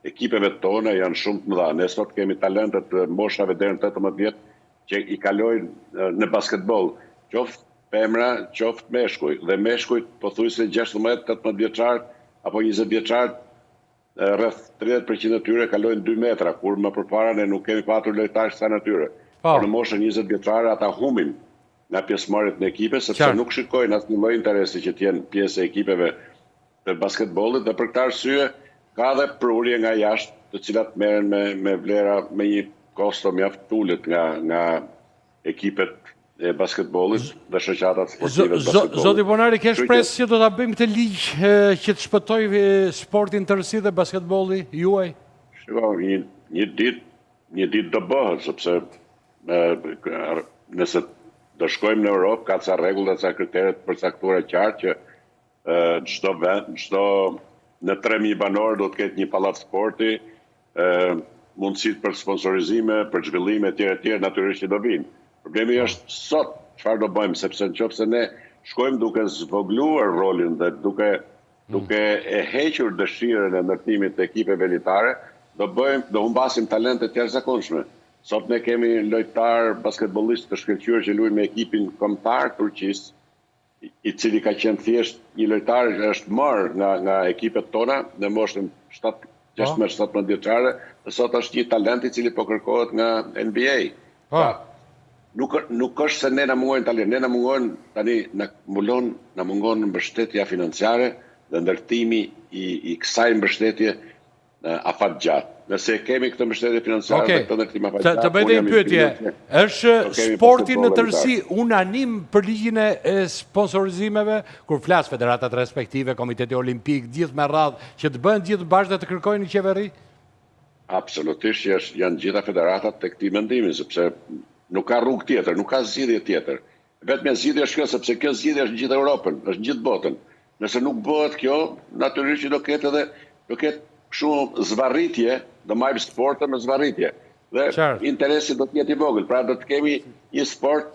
ekipeve tona janë shumë të mëdha. Ne sot kemi talentet moshave deri në 18 vjet që i kalojnë në basketbol. Qoftë femra, qoftë meshkuj. Dhe meshkujt pothuajse 16-18 vjeçar apo 20 vjeçar, rreth 30% e tyre kalojnë 2 metra, kur më përpara ne nuk kemi patur lojtarë sa natyre. Por në moshën 20 vjeçare ata humbin nga pjesëmarrjet në ekipe, sepse nuk shikojnë asnjë lloj interesi që të jenë pjesë e ekipeve të basketbollit, dhe për këtë arsye ka dhe prurje nga jashtë, të cilat merren me vlera me një kosto mjaft të ulët nga ekipet e basketbollit dhe shoqatat sportive të basketbollit. Zoti Ponari, ke shpresë që do ta bëjmë këtë ligj që të shpëtojë sportin tërësi dhe basketbolli juaj? Shiko, një ditë do bëhet, sepse nëse do shkojmë në Europë, ka ca rregulla, ca kritere të përcaktuara qartë që çdo vend, në 3.000 banorë do të ketë një pallat sporti, mundësitë për sponsorizime, për zhvillime etj, natyrisht që do vinë. Problemi është sot çfarë do bëjmë, sepse nëse ne shkojmë duke zvogluar rolin dhe duke e hequr dëshirën e ndërtimit të ekipeve elitare, do humbasim talente të jashtëzakonshme. Sot ne kemi lojtar basketbollist të shkëlqyer që luajnë me ekipin kombëtar turqis, i cili ka qenë thjesht një lojtar që është marrë nga ekipet tona në moshën 16-17 vjeçare, dhe sot është një talent i cili po kërkohet nga NBA. Nuk është se ne na mungojnë talent, ne na mungojnë tani na mungon mbështetja financiare dhe ndërtimi i kësaj mbështetje afatgjatë. Nëse kemi këtë mbështetje financiare dhe këtë ndërtim afatgjatë. Të bëjmë një pyetje. Është sporti në tërësi unanim për ligjin e sponsorizimeve, kur flas federatat respektive, Komiteti Olimpik, gjithë me radhë, që të bëhen gjithë bashkë dhe të kërkojnë një qeveri? Absolutisht janë gjitha federatat të këtij mendimi, sepse nuk ka rrugë tjetër, nuk ka zgjidhje tjetër. Vetëm zgjidhja është kjo, sepse kjo zgjidhje është në gjithë Europën, është në gjithë botën. Nëse nuk bëhet kjo, natyrisht që do ketë shumë zvarritje, do marrim sporte me zvarritje. Dhe interesi do të jetë i vogël, pra do të kemi një sport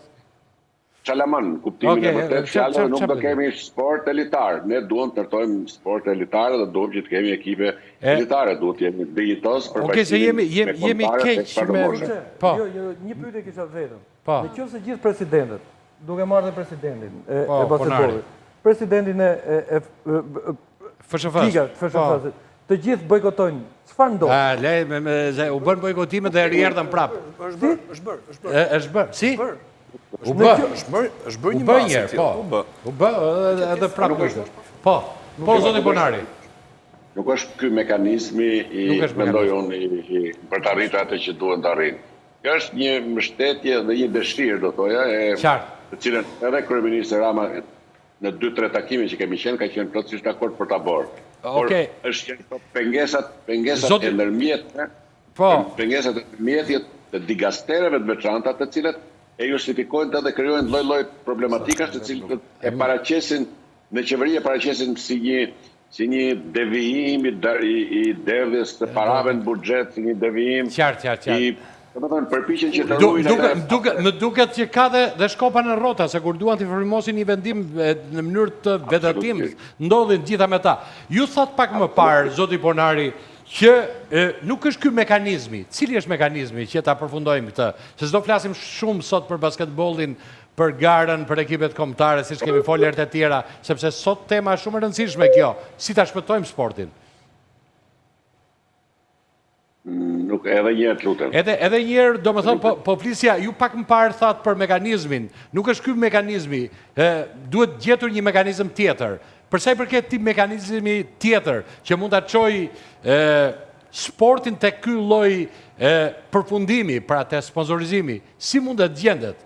çalaman, kuptimin e vërtet fjalës, nuk do kemi sport elitar. Ne duam të ndërtojmë sport elitare dhe duam që të kemi ekipe elitare, duhet të jemi dijitos për bashkimin me jemi keq me po. Një pyetje kisha vetëm. Nëse gjithë presidentët, duke marrë dhe presidentin e basketbollit, presidentin e FSHF-s, të gjithë bojkotojnë, çfarë ndodh? U bën bojkotime dhe rierdhën prapë. Është bërë. Si? U bë një masë tjetër. U bë edhe prapë. Po, zoti Bonari. Nuk është ky mekanizmi mendoj unë për të arritur atë që duhet të arrijnë. Kjo është një mbështetje dhe një dëshirë, do thoja, të cilën edhe kryeministri Rama në 2-3 takime që kemi qenë ka qenë plotësisht dakord për ta bërë. Por është që pengesat e ndërmjetme, pengesat e ndërmjetjet të digastereve të veçanta, të cilat e justifikojnë dhe krijojnë lloj-lloj problematikash të cilët e paraqesin në qeveri, e paraqesin si një devijim i derdhjes të parave në buxhet, si një devijim i përpiqen që të ruajnë. Më duket që ka dhe shkopa në rrota, se kur duan të frimosin një vendim në mënyrë të vetëtimit, ndodhin gjitha me ta. Ju thot pak më parë, zoti Bonari, që nuk është ky mekanizmi. Cili është mekanizmi që ta përfundojmë këtë? Se s'do flasim shumë sot për basketbollin, për garën, për ekipet kombëtare, siç kemi folur të tjera, sepse sot tema është shumë e rëndësishme kjo. Si ta shpëtojmë sportin? Nuk edhe njërë të lutem. Edhe njërë, do më thonë, po flisja, ju pak më parë thatë për mekanizmin. Nuk është ky mekanizmi, duhet gjetur një mekanizm tjetër. Përsa i përket ti mekanizmi tjetër, që mund të qoj sportin të ky lloj përfundimi, pra të sponsorizimi, si mund të gjendet?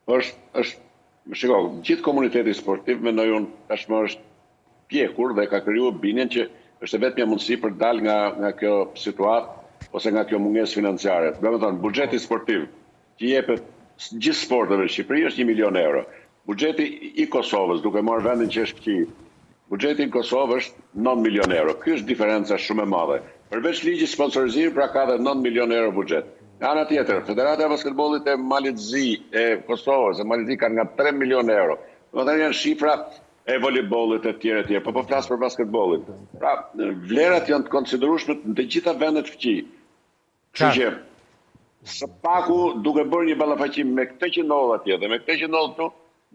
Shiko, gjithë komuniteti sportiv, mendoj unë, tashmë është pjekur dhe ka krijuar bindjen që është vetëm një mundësi për dal nga kjo situatë ose nga kjo mungesë financiare. Do të thonë, buxheti sportiv që jepet gjithë sporteve në Shqipëri është 1 milion euro. Buxheti i Kosovës, duke marrë vendin që është këqij, buxheti i Kosovës është 9 milion euro. Ky është diferenca shumë e madhe. Përveç ligjit sponsorizimit, pra ka dhe 9 milion euro buxhet. Nga ana tjetër, Federata e Basketbollit e Malizzi e Kosovës, Malizzi kanë nga 3 milion euro. Do të janë shifra e voleybollit e tjere, po flasë për basketbollit. Pra, vlerat janë të konsiderueshme në të gjitha vendet fuqi. Kështu që, së paku duke bërë një ballafaqim me këtë që ndodh atje dhe me këtë që ndodh këtu,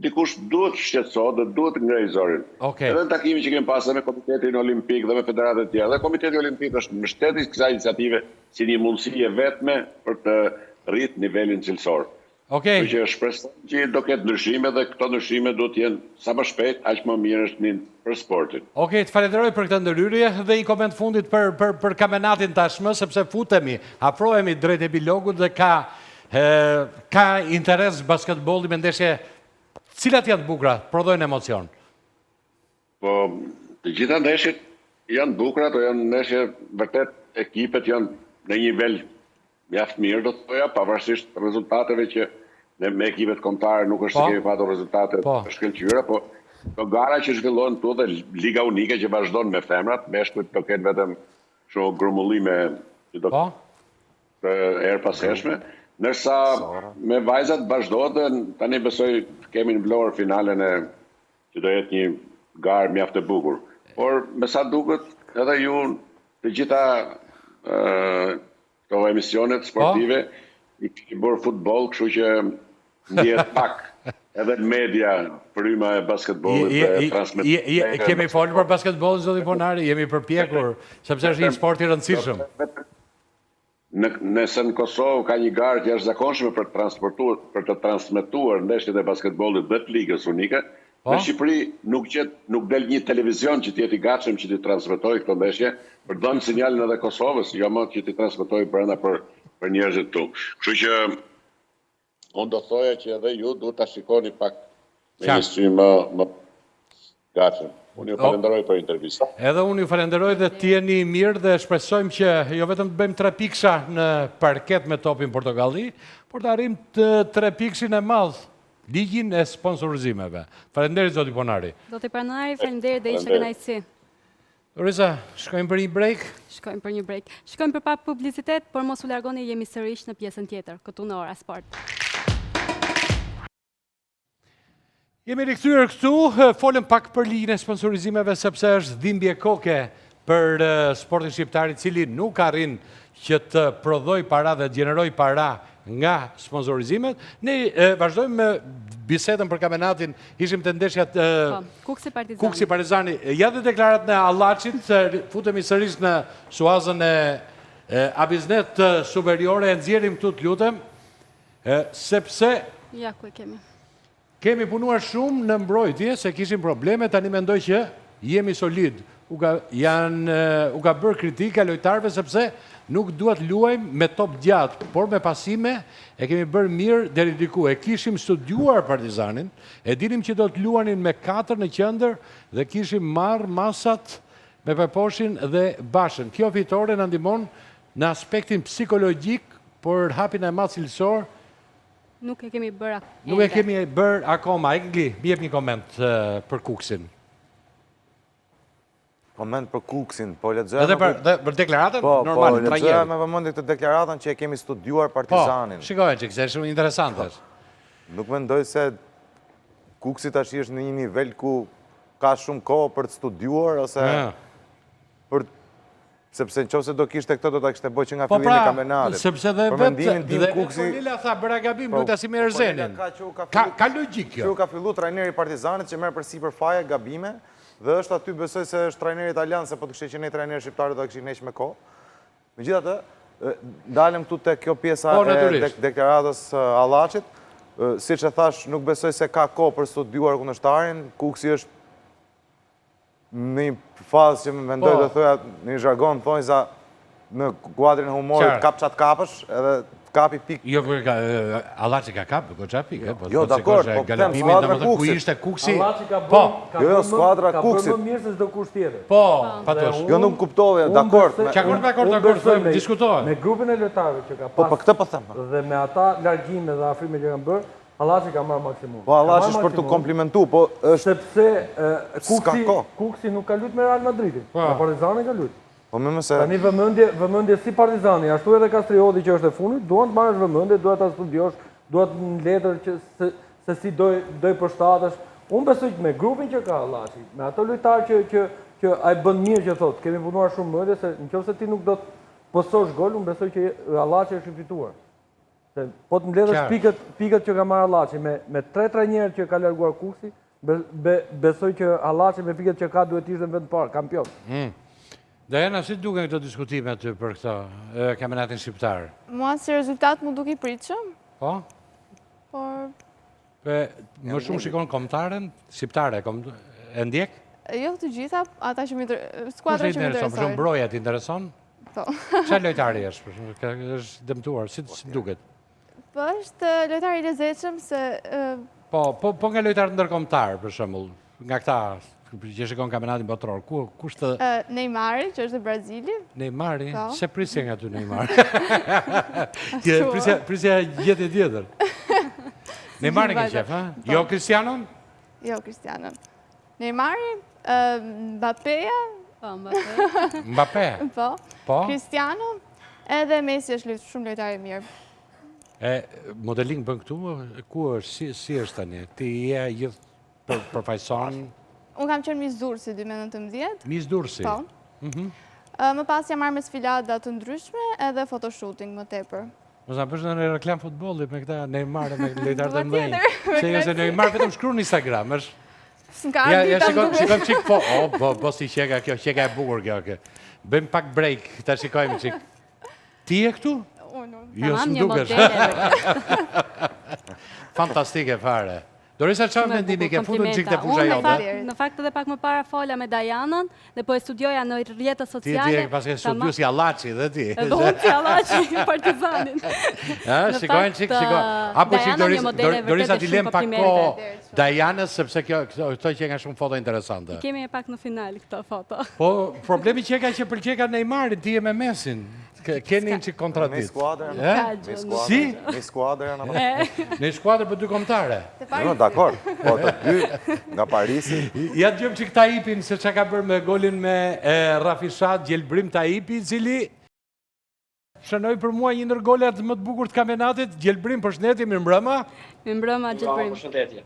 dikush duhet shqetësohet dhe duhet ngrej zorin. Edhe në takimin që kemi pasur me Komitetin Olimpik dhe me federatat e tjera, dhe Komiteti Olimpik është mbështetës kësaj iniciative si një mundësi e vetme për të rritë nivelin cilësor. Që shpresoj që do ketë ndryshime dhe këto ndryshime do të jenë sa më shpejt, aq më mirë është për sportin. Të falenderoj për këtë ndërhyrje dhe një koment fundit për kampionatin tashmë, sepse futemi, afrohemi drejt epilogut dhe ka interes basketbolli me ndeshje. Cilat janë bukura, prodhojnë emocion? Po, të gjitha ndeshjet janë bukura, to janë ndeshje vërtet ekipet janë në një nivel mjaft mirë, do të thoja, pavarësisht rezultateve që me ekipet kombëtare nuk është se kemi patur rezultate të shkëlqyera, po gara që zhvillohen këtu dhe liga unike që vazhdon me femrat, meshkujt do kenë vetëm shumë grumullime që do të erë pas hershme, nërsa me vajzat vazhdohet dhe tani besoj kemi në vlorë finalen që do jetë një garë mjaft e bukur. Por me sa duket edhe ju të gjitha këto emisionet sportive i bërë futbol, kështu që ndjehet pak edhe në media fryma e basketbollit dhe transmetimit. Kemi folur për basketbollin, zoti Bonari, jemi përpjekur, sepse është një sport i rëndësishëm. Nëse në Kosovë ka një garë që është zakonshme për të transmetuar ndeshjet e basketbollit dhe të ligës unike, në Shqipëri nuk del një televizion që t'jeti gatshëm që t'i transmetoj këto ndeshje, për dhënë sinjalin edhe Kosovës, jo më që t'i transmetoj brenda për njerëzit tu. Kështu që unë do thoja që edhe ju duhet t'a shikoni pak me një sy më gatshëm. Unë ju falenderoj për intervista. Edhe unë ju falenderoj dhe t'jeni mirë dhe shpresojmë që jo vetëm të bëjmë 3 piksha në parket me topin Portokalli, por të arrim 3 piksin e madh ligjin e sponsorizimeve. Faleminderit zoti Ponari. Zoti Ponari, faleminderit dhe ishte kënaqësi. Dorisa, shkojmë për një break? Shkojmë për një break. Shkojmë për pak publicitet, por mos u largoni, jemi sërish në pjesën tjetër, këtu në Ora Sport. Jemi rikthyer këtu, folëm pak për ligjin e sponsorizimeve sepse është dhimbje koke për sportin shqiptar i cili nuk arrin që të prodhoj para dhe të gjeneroj para nga sponsorizimet. Ne vazhdojmë me bisedën për kampionatin, ishim të ndeshjat Kuksi Partizani. Ja dhe deklarat në Allaçit, futemi sërish në suazën e Abiznet superiore, e nxjerrim këtu të lutem, sepse ja ku e kemi. Kemi punuar shumë në mbrojtje, se kishim probleme, tani mendoj që jemi solid. U ka bërë kritika lojtarëve sepse nuk duhet luajmë me top gjatë, por me pasime e kemi bërë mirë deri diku. E kishim studiuar Partizanin, e dinim që do të luanin me 4 në qendër dhe kishim marrë masat me Peposhin dhe Bashën. Kjo fitore na ndihmon në aspektin psikologjik, por hapin e madh cilësor nuk e kemi bërë akoma. Nuk e kemi bërë akoma. Egli, mi jep një koment për Kuksin. Koment për Kuksin, po lexoja... Edhe për deklaratën? Normal, po lexoja me vëmendje këtë deklaratën që e kemi studiuar Partizanin. Po, shikoj që këse shumë interesante. Nuk mendoj se Kuksi tash është në një nivel ku ka shumë kohë për të studiuar, ose sepse nëse do kishte këtë, do ta kishte bërë që nga fillimi i kampionatit. Sepse dhe vetë Lila tha bëra gabim, luta si me Erzenin. Ka logjik kjo. Që ka filluar trajneri i Partizanit që merr përsipër faje gabime, dhe është aty besoj se është trajneri italian, se po të kishte qenë një trajner shqiptar do të kishin heq me kohë. Megjithatë, dalëm këtu te kjo pjesa e deklaratës Allaçit. Siç e thash, nuk besoj se ka kohë për studiuar kundërshtarin. Kuksi është në një fazë që mendoj të thoja në jargon thonjza në kuadrin e humorit kap çat kapësh, edhe kapi pikë. Jo, Allaçi ka kapë, goxha pikë. Jo, dakor, po them skuadra ku ishte Kuksi. Allaçi ka bën, jo, skuadra Kuksit. Ka bën më mirë se çdo kush tjetër. Po, patosh. Jo, nuk kuptova, dakor. Dakor, diskutohet. Me grupin e lojtarëve që ka pas. Po këtë po them. Dhe me ata largime dhe afrime që kanë bërë, Allaçi ka marrë maksimum. Po Allaçi është për të komplimentuar, po është sepse Kuksi nuk ka luajtur me Real Madridin. Me Partizanin ka luajtur. Po më mëse... Tani vëmendje si Partizani, ashtu edhe Kastrioti që është e fundit, duan të marrësh vëmendje, duhet ta studiosh, duhet në letër që se si doj përshtatesh. Unë besoj që me grupin që ka Allaçi, me ato lojtarë që ai bën mirë që thotë, kemi punuar shumë mëdhe, se nëse ti nuk do të postosh gol, unë besoj që Allaçi është i fituar. Se po të mbledhësh pikët që ka marrë Allaçi me 3 trajnerë që ka larguar Kuksi, besoj që Allaçi me pikët që ka duhet të ishte në vend të parë, kampion. Dajana, si duken këto diskutime aty për këto kampionatin shqiptar? Mua si rezultat mu duke i pritshëm. Po? Por... Më shumë shikon kombëtaren, shqiptare, e ndjek? Jo të gjitha, ata që skuadra që më interesojnë. Për shumë Broja t'intereson? Po. Qa lojtari është? është dëmtuar, si duket? Po është lojtari i lezetshëm se... Po nga lojtarë ndërkombëtar, për shembull, nga këta... që shikon kampionatin botror, kush të... Neymari, që është dhe Brazili. Neymari? Se prisje nga ty Neymari? Prisja gjetje tjetër. Neymari ke qef, ha? Jo Cristianon? Jo Cristianon. Neymari, Mbappeja. Mbappe? Po. Cristiano, edhe Messi është shumë lojtari mirë. Modeling bën këtu, ku është, si është tani? Ti je gjithë përfaqëson... Unë kam qenë Miss Durrësi 2019. Miss Durrësi? Po. Më pas jam marrë me sfilada të ndryshme edhe photoshooting më tepër. Mos na bësh në reklam futbolli me këta Neymar me lojtarët e mëdhenj. Se Neymar vetëm shkruan në Instagram, është. Ja, shikojmë çik po si qeka kjo, qeka e bukur kjo. Bëjmë pak break, ta shikojmë çik. Ti je këtu? Unë. Jo, s'm dukesh. Fantastike fare. Dorisa, çfarë mendimi ke futur çik te fusha jote? Në fakt edhe pak më para fola me Dajanën dhe po e studioja në rrjetet sociale. Ti pas ke studiu si Allaçi dhe ti. Edhe unë si Allaçi Partizanin. Shikojnë çik, apo çik Dorisa ti lëm pak kohë Dajanës sepse këto që kanë shumë foto interesante. Kemi pak në final këto foto. Po problemi që ka që pëlqej ka Neymarin, ti je me Messin. keni që Me kontradikt. skuadrën. Si? Me skuadrën. Në skuadrë për dy kombëtare. No, dakor. Po të dy nga Parisi. Ja dëgjojmë që këta ipin se që ka bërë me golin me Rafishat, Gjelbrim Taipi, cili shënoj për mua një ndër golat më të bukur të kampionatit. Gjelbrim, përshëndetje, mirëmbrëma. Mirëmbrëma, Gjelbrim. Përshëndetje.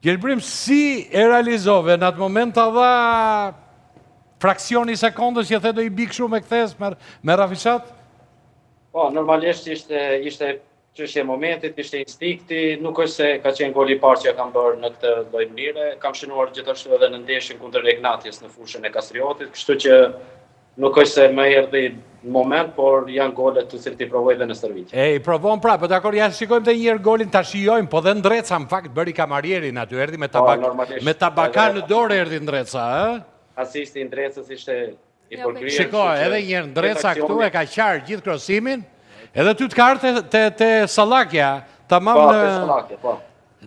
Gjelbrim, si e realizove në atë moment të dha fraksioni sekundës që the do i bik shumë e këthes me Rafishat? Po, normalisht ishte çështje e momentit, ishte instikti, nuk është se ka qenë goli i parë që kam bërë në këtë lloj mënyre, kam shënuar gjithashtu edhe në ndeshjen kundër Ignatiës në fushën e Kastriotit, kështu që nuk është se më erdhi në moment, por janë golet të cilët i provoj dhe në stërvitje. E, i provon pra, po dakor, ja shikojmë dhe njerë golin, ta shijojmë, po dhe Ndreca, në fakt, bëri kamarierin aty, erdi me tabaka në dorë erdi Ndreca, Asisti i Ndrecës ishte i përkryer. Shiko, edhe njerë Ndreca këtu e ka qarë gjithë krosimin, edhe ty të kartë të Salakja, Po, te Salakja, po.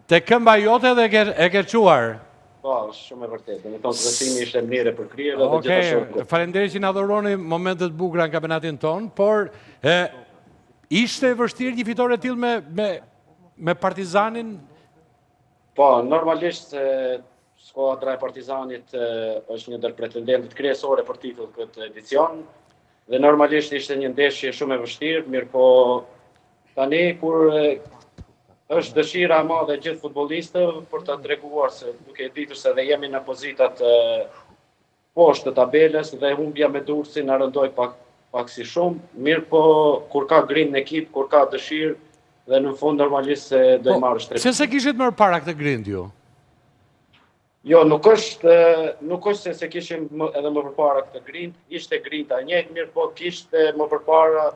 Te këmba jote dhe e ke quar. Po, shumë e vërtetë. Do të thonë krosimi ishte mirë e përkryer edhe gjithashtu. Okej, faleminderit që na dhuroni momentet bukura në kampionatin ton, por ishte vështirë një fitore e tillë me Partizanin? Po, normalisht skuadra e Partizanit është një ndër pretendentët kryesore për titull këtë edicion dhe normalisht ishte një ndeshje shumë e vështirë, mirë po tani kur është dëshira e madhe e gjithë futbollistëve për ta treguar se duke ditur se dhe jemi në pozitat poshtë të tabelës dhe humbja me Durrësin na rëndoi pak si shumë, mirë po kur ka grind në ekip, kur ka dëshirë dhe në fund normalisht se do i marrësh tre. Se kishit më para këtë grind ju? Jo, nuk është se kishim edhe më përpara këtë grind, ishte grinda e njëjtë, mirë po kishte më përpara,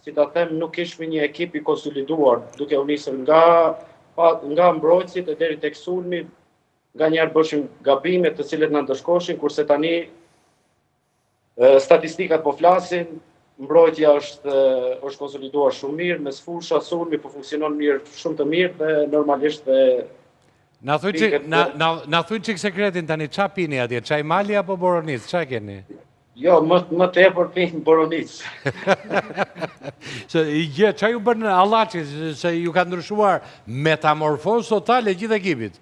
si ta them, nuk kishme një ekip i konsoliduar, duke u nisur nga mbrojtësit e deri tek sulmi, nganjëherë bëshim gabime të cilët na ndëshkoshin, kurse tani statistikat po flasin, mbrojtja është konsoliduar shumë mirë, mes fusha, sulmi po funksionon mirë, shumë të mirë dhe normalisht Na thuj çik sekretin tani, qa pini atje, çaj mali apo boronic, qa keni? Jo, më tepër pinë boronic. Qa ju bërë në Allaçi, se ju ka ndryshuar metamorfozë totale gjithë ekipit?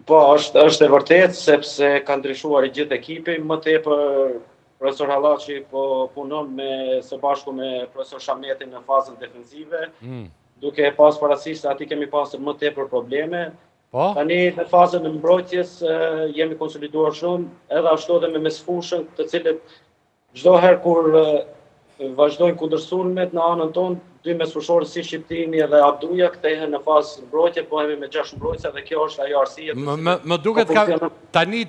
Po, është e vërtet, sepse ka ndryshuar i gjithë ekipi, më tepër profesor Allaçi po punon së bashku me profesor Shametin në fazën defensive, duke pas parasysh se aty kemi pasur më tepër probleme. Tani në fazën e mbrojtjes jemi konsoliduar shumë, edhe ashtu edhe me mesfushën, të cilët çdo herë kur vazhdojnë kundër sulmet në anën tonë, dy mesfushorë si Shqiptini edhe Abduja kthehen në fazë mbrojtje, bëhemi me 6 mbrojtëse dhe kjo është ajo arsye. Më duket tani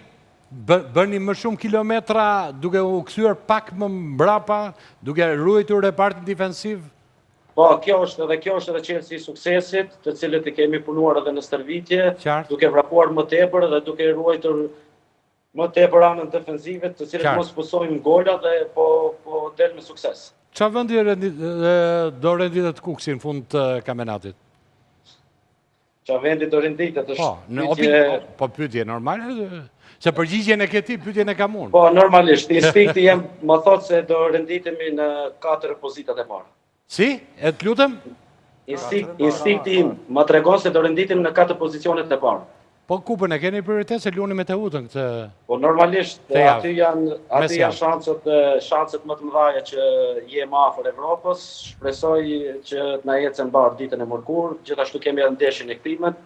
bëni më shumë kilometra duke u kthyer pak më mbrapa, duke ruajtur repartin defensiv? Po, kjo është edhe çelësi i suksesit, të cilët i kemi punuar edhe në stërvitje, duke vrapuar më tepër dhe duke ruajtur më tepër anën defensive, të cilët mos pusojmë gola dhe po del me sukses. Qa vendi do renditet Kuksi në fund të kampionatit? Qa vendi do renditet është Po pyetje normale, se përgjigjen e këti, pyetjen e kam unë. Po, normalisht, instinkti jem më thotë se do renditemi në 4 pozitat e parë. Si? E të lutem? Instinkti im më tregon se do renditim në 4 pozicionet e parë. Po kupën e keni prioritet se luani me Teutën këtë? Po normalisht, aty janë shanset më të mëdha që jemi afër Evropës, shpresoj që të na ecën mbar ditën e mërkurë, gjithashtu kemi edhe ndeshjen e Krimit.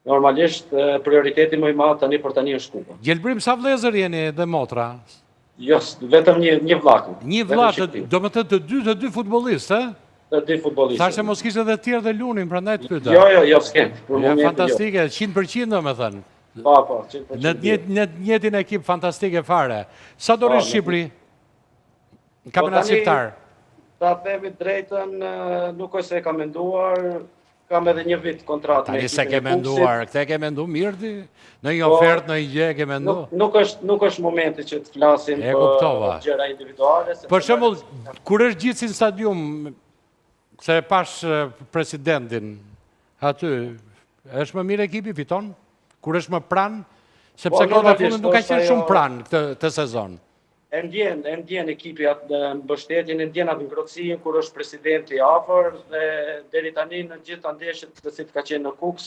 Normalisht prioriteti më i madh tani është kupa. Gjelbrim, sa vëllezër jeni dhe motra? Jo, vetëm një vllak. Një vllak, do të thotë të dy futbollistë, Të dy futbollistë. Thashë mos kishte edhe të tjerë dhe lunin, prandaj të pyeta. Jo, s'kem. Fantastike, 100% domethënë. Po, 100%. Në njëjtin ekip fantastike fare. Sa do rish Shqipëri? Kampionat shqiptar. Ta themi drejtën, nuk është se e kam menduar, kam edhe një vit kontratë me ekipin e Kuksit. Tani se ke menduar, këtë ke mendu mirë ti? Në një ofertë, në një gjë ke mendu? Nuk është momenti që të flasim për gjëra individuale. Për shembull, kur është gjithë si në stadium, se pash presidentin aty, është më mirë ekipi, fiton? Kur është më pranë? Sepse kohët e fundit nuk ka qenë shumë pranë këtë sezon. e ndjen ekipi atë mbështetjen, e ndjen atë ngrohtësinë kur është presidenti afër dhe deri tani në gjitha ndeshjet që si ka qenë në Kuks,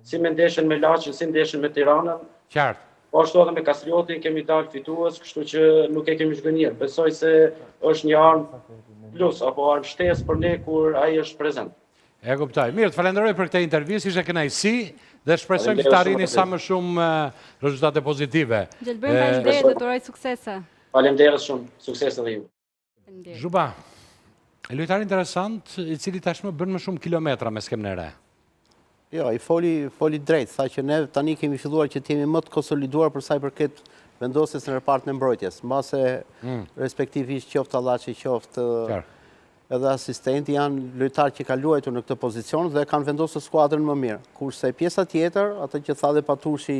si me ndeshjen me Laçin, si ndeshjen me Tiranën. Qartë. Po ashtu edhe me Kastriotin kemi dalë fitues, kështu që nuk e kemi zhgënjur. Besoj se është një armë plus apo armë shtesë për ne kur ai është prezent. E kuptoj. Mirë, të falenderoj për këtë intervistë, ishte kënaqësi dhe shpresojmë që të arrini sa më shumë rezultate pozitive. Gjelbër, faleminderit dhe të uroj suksese. Faleminderit shumë, suksese edhe ju. Zhuba, lojtar interesant, i cili tashmë bën më shumë kilometra me skemën e re. Jo, i foli drejt, sa që ne tani kemi filluar që t'jemi më të konsoliduar për sa i përket vendosjes në repartin e mbrojtjes. Mbase respektivisht qoftë Allaçi, qoftë edhe asistenti janë lojtarë që ka luajtur në këtë pozicion dhe kanë vendosur skuadrën më mirë. Kurse pjesa tjetër, atë që tha dhe Patushi,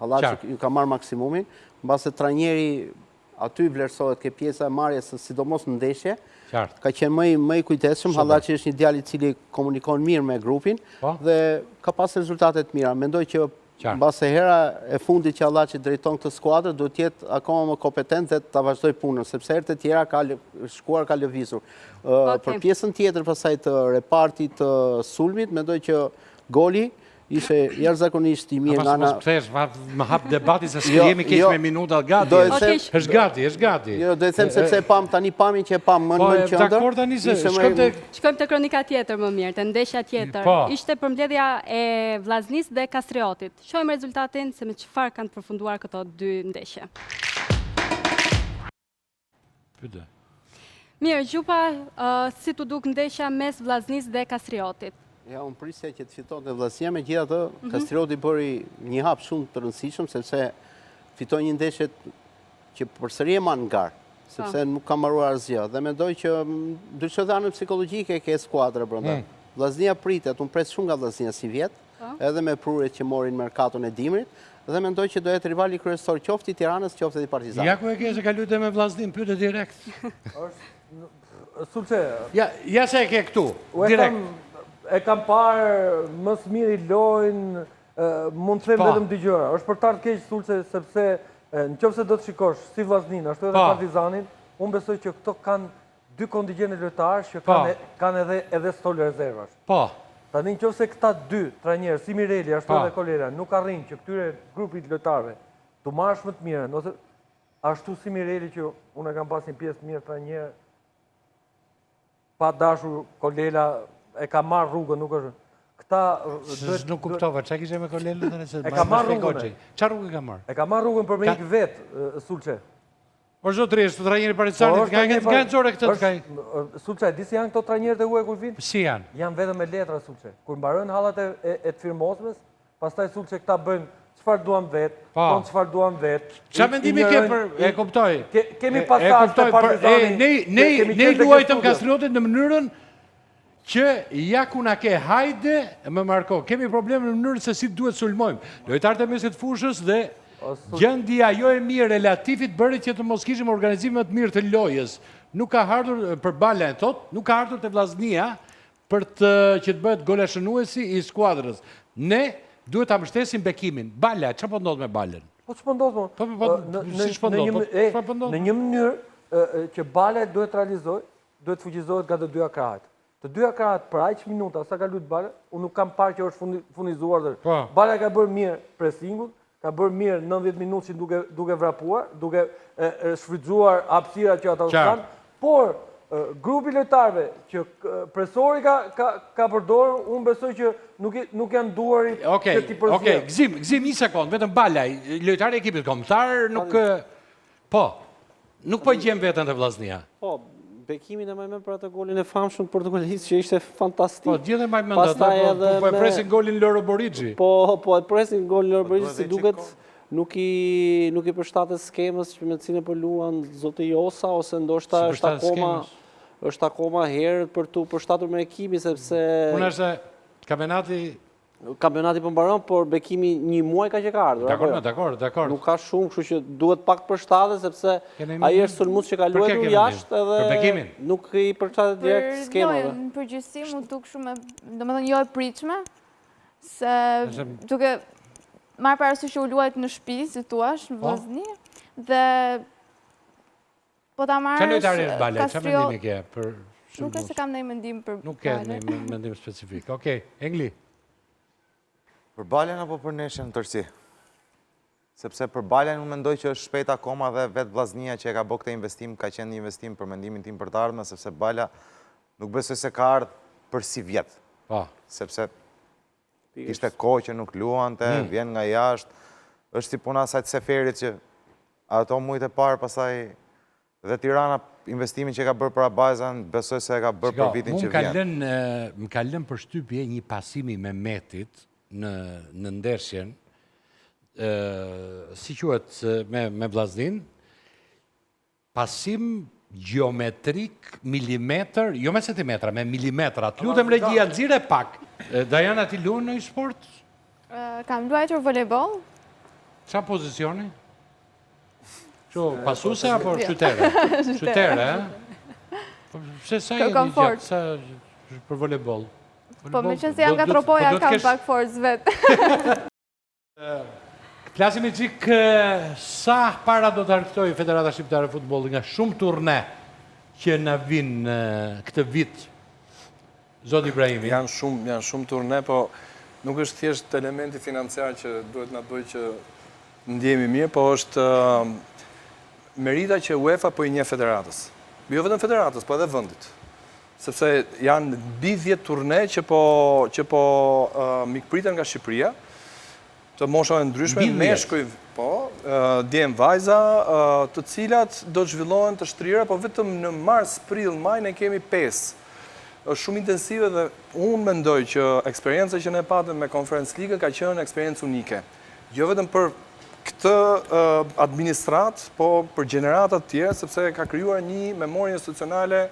Allaçi ju ka marrë maksimumin, mbase trajneri aty vlerësohet ke pjesa e marrjes, sidomos në ndeshje, ka qenë më i kujdesshëm. Allaçi është një djalë i cili komunikon mirë me grupin dhe ka pas rezultate të mira. Mendoj që mbase hera e fundit që Allaçi drejton këtë skuadër, duhet të jetë akoma më kompetent dhe ta vazhdoj punën, sepse herët e tjera ka shkuar, ka lëvizur. Për pjesën tjetër pasaj të repartit të sulmit, mendoj që goli ishte jashtëzakonisht i mirë nga ana. Më hap debati se s'kemi keq me minuta gati. Është gati. Jo, do të them sepse tani pamin që e pam më në qendër. Dakor tani se shkojmë te kronika tjetër më mirë, te ndeshja tjetër. Ishte përmbledhja e Vllaznisë dhe Kastriotit. Shohim rezultatin se me çfarë kanë përfunduar këto dy ndeshje. Mirë, Gjupa, si tu duk ndeshja mes Vllaznisë dhe Kastriotit? Ja, unë prisja që të fitonte Vllaznia, megjithatë Kastrioti bëri një hap shumë të rëndësishëm, sepse fitoi një ndeshje që përsëri e man ngar, sepse nuk ka marruar asgjë. Dhe mendoj që ndryshe dhe anën psikologjike ke skuadra brenda. Vllaznia pritet, unë pres shumë nga Vllaznia si vjet, edhe me prurjet që morin merkaton e dimrit, dhe mendoj që do jetë rivali kryesor qoftë i Tiranës, qoftë i Partizanit. Ja ku e ke se ka luajtur me Vllaznin, pyete direkt. Sulçe. Ja se e ke këtu, direkt. E kam parë më së miri lojnë, mund të them vetëm dy gjëra. Është për ta të keq Sulçe, sepse nëse do të shikosh si Vllaznin, ashtu edhe Partizanin, unë besoj që këto kanë dy kontingjente lojtarësh që kanë edhe stol rezervash. Tani nëse këta dy trajnerë, si Mireli ashtu edhe Kolera, nuk arrin që këtyre grupit lojtarëve të marrësh më të mirën, ose ashtu si Mireli që unë kam pas një pjesë mirë trajnerë, pa dashur Kolela e ka marrë rrugën, nuk është... Këta... Nuk kuptova, që kishe me Kolelën? E ka marrë rrugën. Qa rrugën ka marrë? E ka marrë rrugën për me ikë vetë, Sulçe. O zotërisht, të trajnjeri Partizanit, ka nga të zore këtë të kaj? Sulçe, disi janë këto trajnjerët e huaj kur vinë? Si janë? Janë vetëm me letra, Sulçe. Kur mbarojnë hallat e të firmosmes, pastaj Sulçe këta bëjnë çfarë duan vetë, tonë çfarë duan vetë. Qa mendimi ke për... E kuptoj. Kemi pasazh të Partizanit. Ne luajtëm Kastriotit në mënyrën që ja ku na ke hajde, më marko, kemi probleme në mënyrën se si duhet sulmojmë. Lojtarët e mesit fushës dhe gjendja jo e mirë e Latifit bëri që të mos kishim organizime të mirë të lojës. Nuk ka ardhur për Bala e thot, nuk ka ardhur të Vllaznia për që të bëhet goleshënuesi i skuadrës. Ne duhet ta mbështesim bekimin. Bala, çfarë po ndodh me Balën? Po ç'po ndodh? Në një mënyrë që Bala duhet realizoj, duhet fuqizohet nga të dyja krahët. Të dyja krahët për aq minuta sa ka luajtur Bala, unë nuk kam parë që është furnizuar. Bala ka bërë mirë presingun, ka bërë mirë 90 minutë që duke vrapuar, duke shfrytzuar hapësirat që ata kanë, por grupi lojtarëve që presori ka përdorur, unë besoj që nuk janë duarit që t'i përzgjedhë. Okej, gzim një sekond, vetëm Bala, lojtari i ekipit kombëtar nuk po gjem veten te Vllaznia. Po, bekimin e majmen për atë golin e famshëm të Portugalisë që ishte fantastik. Po, gjithë e majmen atë, po e presin golin Loro Borigji. Po e presin golin Loro Borigji, si duket nuk i përshtatet skemës që me cilën po luan Zoti Josa, ose ndoshta është akoma herët për të përshtatur me ekipin, sepse... Unë është kampionati po mbaron, por bekimi një muaj ka që ka ardhur. Dakor. Nuk ka shumë, kështu që duhet pak përshtatet, sepse ai është sulmues që ka luajtur jashtë edhe nuk i përshtatet direkt skemave. Në përgjithësi mu duk shumë, domethënë jo e pritshme, se duke marrë parasysh që u luajt në shtëpi, si thua, në Vllaznia, dhe Po ta marrësh... Qa lojtari është Bale? Qa mendimi ke për... Nuk e se kam nej mendim për Bale. Nuk ke nej mendim specifik. Okej, Engli. Për Balen apo për Neshën në tërsi? Sepse për Balen unë mendoj që është shpejt akoma dhe vetë Vllaznia që e ka bërë këtë investim, ka qenë një investim për mendimin tim për të ardhme, sepse Bala nuk besoj se ka ardhë për si vjetë. Sepse ishte kohë që nuk luante, vjen nga jashtë, është si puna sajtë Seferit që ato mujtë e parë pasaj dhe Tirana investimin që ka bërë për Abajzan, besoj se e ka bërë për vitin që vjen. Më ka lënë për shtypje një pasimi me Metit në ndersjen, si quhet me Vllaznin, pasim geometrik, milimetër, jo me centimetra, me milimetra. Të lutem regjia, nxirre pak. Dajana, ti luan në sport? Kam luajtur volejboll. Qa pozicioni? Pasuse apo qytere? Qytere, e? Pse sa jeni gjatë, sa për volejboll? Po me që se jam nga Tropoja, kam pak forcë vetë. Flasim i qikë, sa para do të arktoj Federata Shqiptare Futbolli nga shumë turne që në vinë këtë vit, Zot Ibrahimi? Janë shumë turne, po nuk është thjesht elementi financiar që duhet nga bëjë që ndjemi mirë, po është merita që UEFA po i nje federatës. Jo vetëm federatës, po edhe vëndit. Sepse janë mbi 10 turne që po mikpritën nga Shqipëria, të moshave ndryshme, meshkuj, djem vajza, të cilat do të zhvillohen të shtrira, po vetëm në mars, prill, maj ne kemi 5. Është shumë intensive dhe unë mendoj që eksperjenca që ne patëm me Conference League ka qenë eksperiencë unike. Jo vetëm për këtë administrat, po për gjeneratat tjerë, sepse ka kryuar një memorie institucionale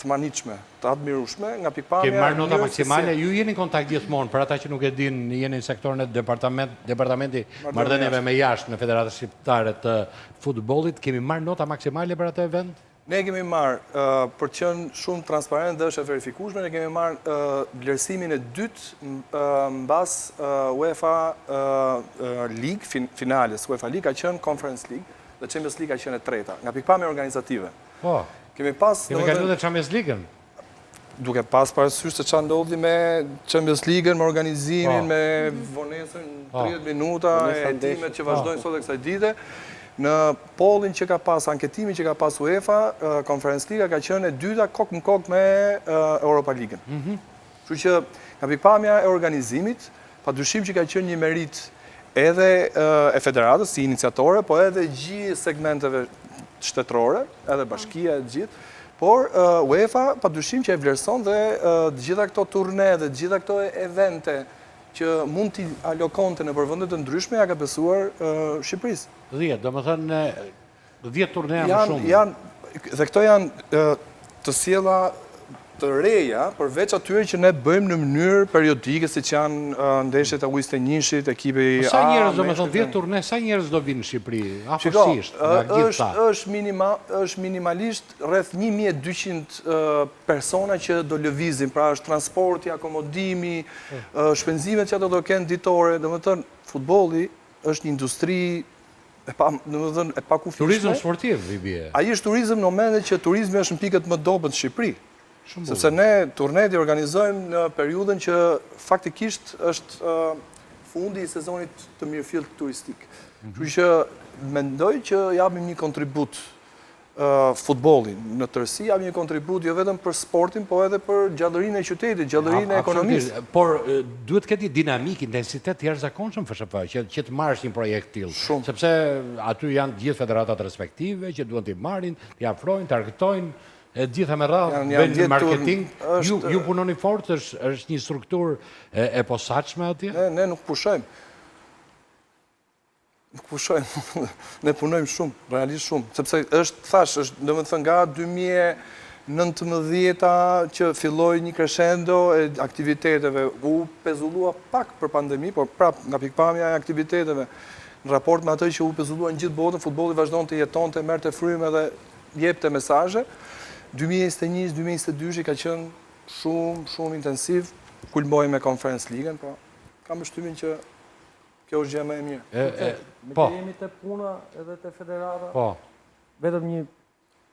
të maniqme, të admirushme, nga pikpamja... Kemi marrë nota maksimale, ju jeni kontakt gjithmonë, për ata që nuk e din, jeni në sektorën e departamenti marrëdhënieve me jashtë në Federatën Shqiptare të Futbollit, kemi marrë nota maksimale për atë event? Ne kemi marrë, për të qenë shumë transparent dhe është e verifikueshme, ne kemi marrë vlerësimin e dytë në bas UEFA League, finales. UEFA League ka qenë Conference League dhe Champions League ka qenë e treta, nga pikpamja organizative. Po, kemi kalu dhe Champions League-ën? Duke pas parasysh se qa ndodhi me Champions League-ën, me organizimin, me vonesën 30 minuta, e timet që vazhdojnë sot e kësaj dite. Në pollin që ka pas, anketimin që ka pas UEFA, Conference League ka qenë e dyta kok në kok me Europa League-ën. Kështu që nga pikpamja e organizimit, pa dyshim që ka qenë një merit edhe e federatës, si iniciatore, po edhe gjithë segmenteve shtetërore, edhe bashkia e gjithë, por UEFA pa dyshim që e vlerëson dhe gjitha këto turne dhe gjitha këto evente që mund t'i alokonte në përvëndet të ndryshme, ja ka besuar Shqipërisë. 10, do më thënë 10 turne më shumë. Dhe këto janë të sjella të reja, përveç atyre që ne bëjmë në mënyrë periodike, si që janë ndeshjet e U21-shit, ekipi A. Sa njerëz do më thënë 10 turne, sa njerëz do vinë në Shqipëri? Afërsisht, nga gjithë ta? është minimalisht rreth 1200 persona që do lëvizin, pra është transporti, akomodimi, shpenzimet që ato do kenë ditore, do më thënë, futbolli është një industri e pa kufishme. Turizm sportiv, i bje. Ai është turizm në momentet që turizmi është në pikët më dobët në Shqipëri. Sepse ne turnet i organizojmë në periudën që faktikisht është fundi i sezonit të mirëfillt turistik. Kështu që mendoj që japim një kontribut futbollin në tërësi, japim një kontribut jo vetëm për sportin, po edhe për gjallërinë e qytetit, gjallërinë e ekonomisë. Por duhet këti dinamik, intensitet jashtëzakonshëm FSHP, që të marrësh një projekt tillë. Sepse aty janë gjithë federatat respektive që duhet t'i marrin, t'i afrojnë, t'i argëtojnë, e gjitha me radhë, bëjnë në marketing, ju punoni fort, është një struktur e posaçme atje? Ne nuk pushojmë. Nuk pushojmë. Ne punojmë shumë, realisht shumë. Sepse është, thash, është dhe më thënë nga 2019 që filloj një crescendo e aktiviteteve. U pezullua pak për pandemi, por prap nga pikpamja e aktiviteteve. Në raport me atë që u pezullua në gjithë botën, futbolli vazhdon të jeton, të merr të frymë dhe jep të mesazhe. 2021-2022 ka qenë shumë intensiv, kulmoj me Conference League-ën, po kam përshtypjen që kjo është gjë më e mirë. Me të jemi të puna edhe të federata, vetëm një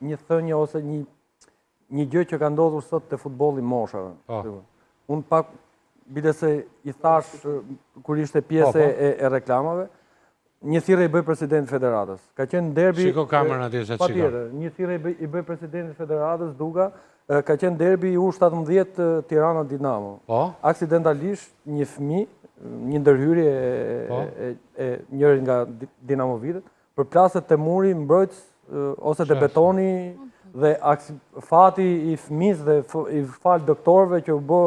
një thënje ose një gjë që ka ndodhur sot të futbolli moshave. Unë pak, bile se i thash, kur ishte pjesë e reklamave, një thirrje i bëj presidentit federatës. Ka qenë derbi... Shiko kamerën atje se të shiko. Një thirrje i bëj presidentit federatës, Duga, ka qenë derbi U17 Tirana Dinamo. Aksidentalisht një fëmijë, një ndërhyrje e njëri nga dinamovitët, përplaset të muri mbrojtës ose të betoni dhe fati i fëmijës dhe i falë doktorëve që u bë...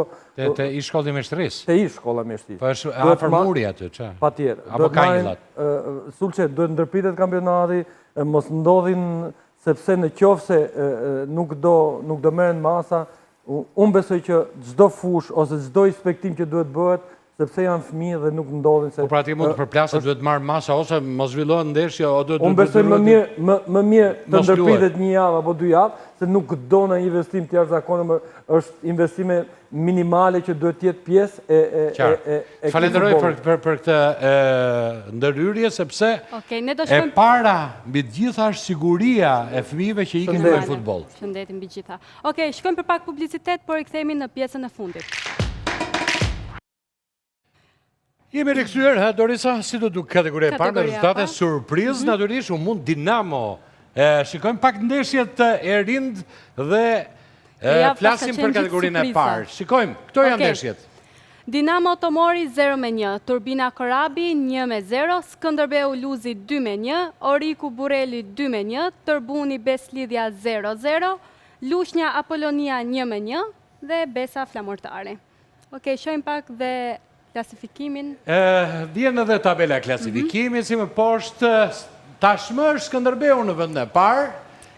Te i shkolla e meshtrisë? Te i shkolla e meshtrisë. Po është afër muri aty, që? Pa tjetër. Apo ka njëllat? Sulqe, duhet ndërpritet kampionati, mos ndodhin, sepse në qoftë se nuk do merren masa, unë besoj që çdo fush ose çdo inspektim që duhet bëhet, sepse janë fëmijë dhe nuk ndodhin se... Po pra ti mund të përplasët, duhet marrë masa, ose mos zhvillohet ndeshja, o duhet... Unë besoj më mirë të ndërpritet një javë apo 2 javë, se nuk do në investim të jashtëzakonshëm, është investime minimale që duhet tjetë pjesë e futbollit. Falenderoj për këtë ndërhyrje, sepse e para mbi të gjitha është siguria e fëmijëve që ikin në futboll. Shëndetin mbi gjitha. Okej, shkojmë për pak publicitet, por i kthehemi në pjesën e fundit. Jemi rikthyer, Dorisa, si do duk kategoria e parë me rezultate surprizë, natyrisht u mund Dinamo. Shikojmë pak ndeshjet e rind dhe flasim për kategorinë e parë. Shikojmë, këto janë ndeshjet. Dinamo Tomori 0-1, Turbina Korabi 1-0, Skënderbeu Luzi 2-1, Oriku Bureli 2-1, Tërbuni Beslidhja 0-0, Lushnja Apolonia 1-1 dhe Besa Flamurtari. Okej, shojmë pak dhe klasifikimin. Vjen edhe tabela klasifikimit, si më poshtë, tashmë është Skënderbeu në vend e parë,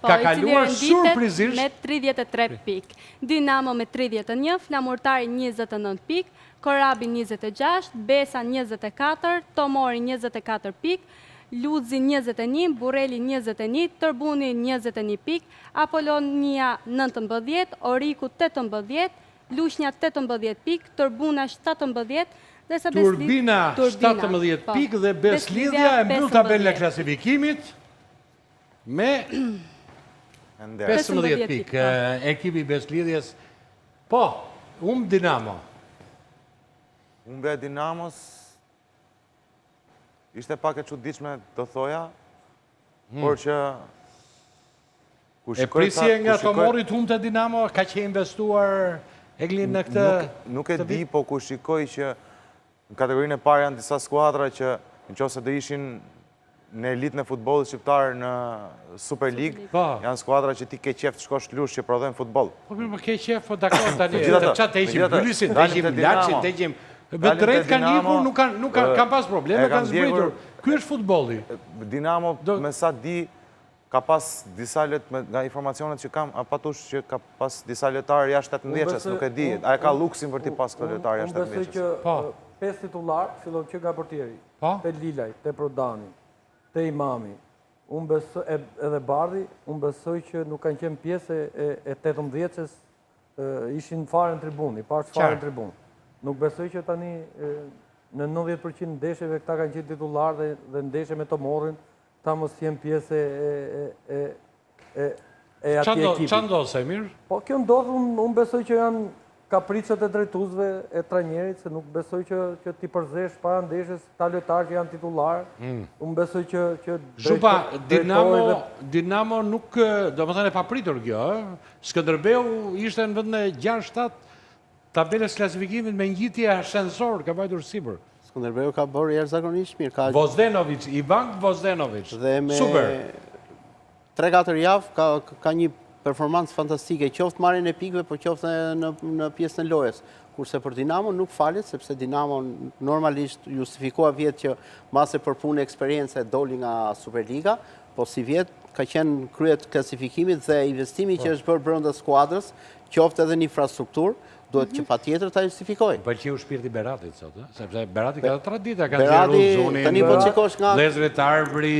ka kaluar surprizisht me 33 pikë. Dinamo me 31, Flamurtari 29 pikë, Korabi 26, Besa 24, Tomori 24 pikë, Luzi 21, Bureli 21, Tërbuni 21 pikë, Apolonia 19, Oriku 18, Lushnja 18 pikë, Tërbuna 17, Turbina 17 pikë dhe Beslidhja e mbyll tabelën e klasifikimit me 15 pikë. Ekipi Beslidhjes, Dinamo. Humbe e Dinamos ishte pak e çuditshme, do thoja, por që e prisje nga Tomori të humbte Dinamo, ka që investuar Eglin në këtë... Nuk e di, po ku shikoj që në kategorinë e parë janë disa skuadra që në qoftë se do ishin në elitën e futbollit shqiptar në Super League, janë skuadra që ti ke qef të shkosh lush që prodhojnë futboll. Po më ke qef, po dakor tani, çfarë të heqim Bylisin, të heqim Laçin, të heqim drejt kanë ikur, nuk kanë pas probleme, kanë zbritur. Ky është futbolli. Dinamo, me sa di, ka pas disa nga informacionet që kam, patush që ka pas disa lojtarë jashtë 18 vjeçës, nuk e di. A e ka luksin për ti pas këto lojtarë jashtë 18 vjeçës? Unë besoj që 5 titular fillon që nga portieri. Te Lilaj, te Prodani, te Imami, edhe Bardhi, unë besoj që nuk kanë qenë pjesë e 18 vjeçës, ishin fare në tribun, i pashtë fare në tribun. Nuk besoj që tani në 90% ndeshjeve këta kanë qenë titular dhe ndeshje me Tomorin, ta mos jenë pjesë e ati ekipit. Qa ndodhë, Semir? Po, kjo ndodhë, unë besoj që janë kapricët e drejtuzve e trajnerit, se nuk besoj që ti përzesh para ndeshjes ta lojtarë që janë titular. Unë besoj që... Zhupa, Dinamo nuk, do më thënë e papritur kjo, Skënderbeu ishte në vend në 6-7 tabelës klasifikimit me ngjitje ascensor, ka vajtur sipër. Skënderbeu ka bërë jashtëzakonisht mirë. Vozdenovic, Ivan Vozdenovic. Dhe me super. 3-4 javë ka një performancë fantastike, qoftë marrjen e pikëve, por qoftë në pjesën e lojës. Kurse për Dinamo nuk falet, sepse Dinamo normalisht justifikoa vjetë që mase për punë eksperiencë doli nga Superliga, po si vjetë ka qenë kryet klasifikimit dhe investimi që është bërë brenda skuadrës, qoftë edhe në infrastrukturë, duhet që pa tjetër ta justifikoj. Pëlqeu shpirti Beratit sot, sepse Berati ka 3 ditë, ka nxjerrë Zunin, Lezrit Arbri,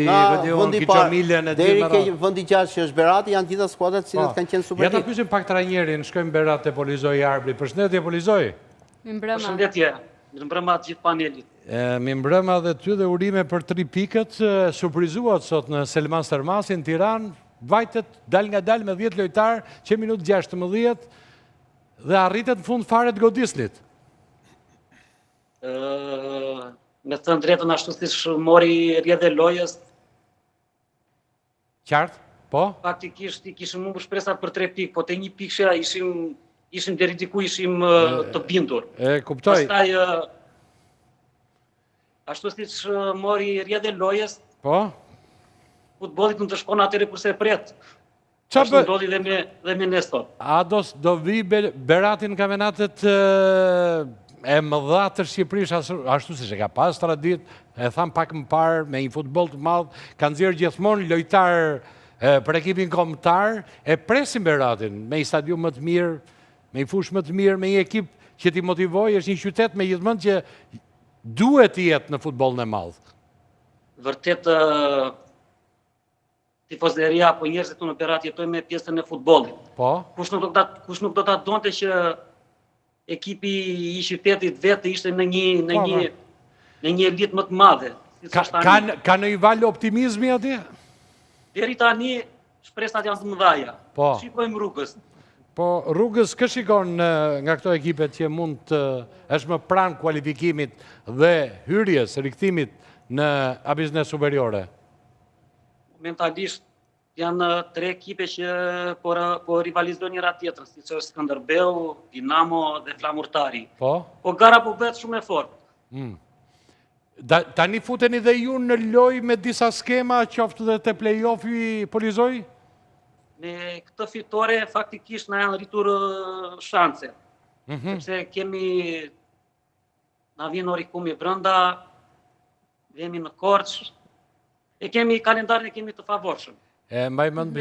Kiçomilën e deri ke vendi 6 që është Berati, janë gjitha skuadrat që kanë qenë Super League. Ja ta pyesim pak trajnerin, shkojmë Berat te Polizoj Arbri. Përshëndetje Polizoj. Përshëndetje. Mirëmbrëma të gjithë panelit. Mirëmbrëma dhe ty dhe urime për 3 pikët. Surprizuat sot në Selman Stermasin, Tiranë. vajtet dal nga dal me 10 lojtar që minutë 16 dhe arritet në fund fare të godisnit. Me thënë drejtën ashtu si mori rjedhe lojës. Qartë, po? Faktikisht i kishim humbur shpresat për 3 pikë, po te 1 pikë ishim deri diku ishim të bindur. E kuptoj. Pastaj ashtu siç mori rjedhe lojës, po? Futbollit nuk të shkon atëre kurse e pret. Qa Ashtu ndodhi dhe me Nestor. A do vi Berati në kampionatet e mëdha të Shqipërisë, ashtu si që ka pas tradit, e tham pak më parë, me një futboll të madh, kanë nxjerrë gjithmonë lojtar për ekipin kombëtar, e presin Beratin me një stadium më të mirë, me një fushë më të mirë, me një ekip që t'i motivoj, është një qytet me gjithmonë që duhet të jetë në futbollin e madh. Vërtet tifozëria apo njerëzit në Berat jetojnë me pjesën e futbollit. Po? Kush nuk do ta donte që ekipi i qytetit vetë ishte në një elit më të madhe. Ka në i valë optimizmi atje? Deri tani shpresat janë të mëdhaja. Po. Shikojmë rrugës. Po rrugës kë shikon nga këto ekipet që mund të është më pranë kualifikimit dhe hyrjes, rikthimit në abiznes superiore? Momentalisht janë 3 ekipe që po rivalizojnë njëra tjetrën, siç është Skënderbeu, Dinamo dhe Flamurtari. Po? Po gara po bëhet shumë e fortë. Tani futeni dhe ju në lojë me disa skema, qoftë dhe te play-offi Polizoj? Me këtë fitore faktikisht na janë rritur shanse. Sepse na vjen Orikumi brenda, jemi në Korçë, e kemi kalendarin e kemi të favorshëm. Mbaj mend,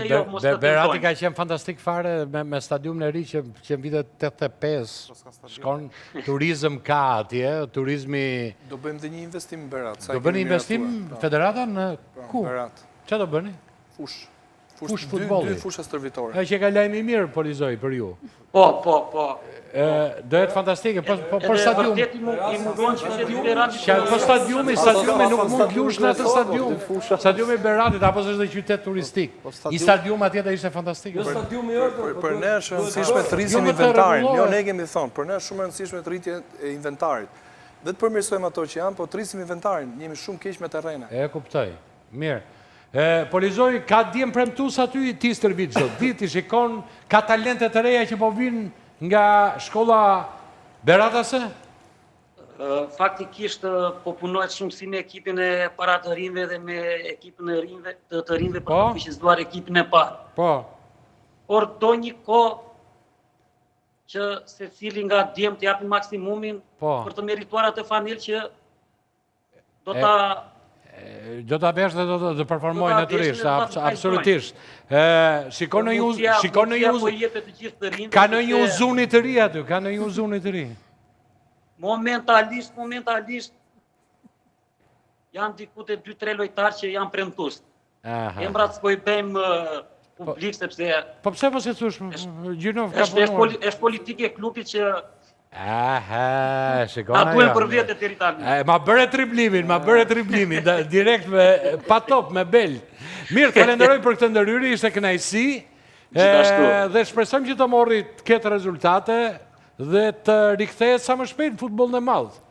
Berati ka qenë fantastik fare me stadiumin e ri që në vitet 85 shkon, turizëm ka atje, turizmi... Do bëjmë dhe një investim në Berat. Do bëni investim federata në ku? Berat. Që do bëni? Fush futbolli. 2 fushë stërvitore. E që ka lajmi mirë, Polizoj, për ju. Po. Do jetë fantastike, për stadium. Po stadiumi nuk mund t'lush në atë stadium. Stadiumi Beratit, apo është dhe qytet turistik. I stadium atje dhe ishte fantastik. Për ne është rëndësishme të rrisim inventarin. Jo, ne kemi thonë, për ne është shumë rëndësishme të rritje e inventarit. Dhe të përmirësojmë ato që janë, po të rrisim inventarin. Jemi shumë keq me terrena. E kuptoj. Mirë. Polizoj, ka djem premtus aty ti stërvit çdo ditë, i shikon, ka talente të reja që po vinë nga shkolla Beratase? Faktikisht po punohet shumë si me ekipin e para të rinjve dhe me ekipin e rinjve të rinjve për të fuqizuar ekipin e parë. Po. Por do një kohë që secili nga djem të japi maksimumin për të merituar atë fanel që do ta do të abesh dhe do të performoj naturisht, absolutisht. Shikon në ju... Ka në një uzuni të ri aty, ka në një uzuni të ri. Momentalisht, janë diku të 2-3 lojtarë që janë premtues. Emrat s'po i bëjmë publik, sepse... Po pse mos e thush, Gjinov ka punuar? Është politike e klubit që... shikona ja. Për vjetet e rritani. Ma bërë triplimin, direkt pa top, me bel. Mirë, falenderoj për këtë ndërhyri, ishte kënaqësi. Dhe shpresojmë që të morri të ketë rezultate dhe të rikthehet sa më shpejt në futbollin e madh.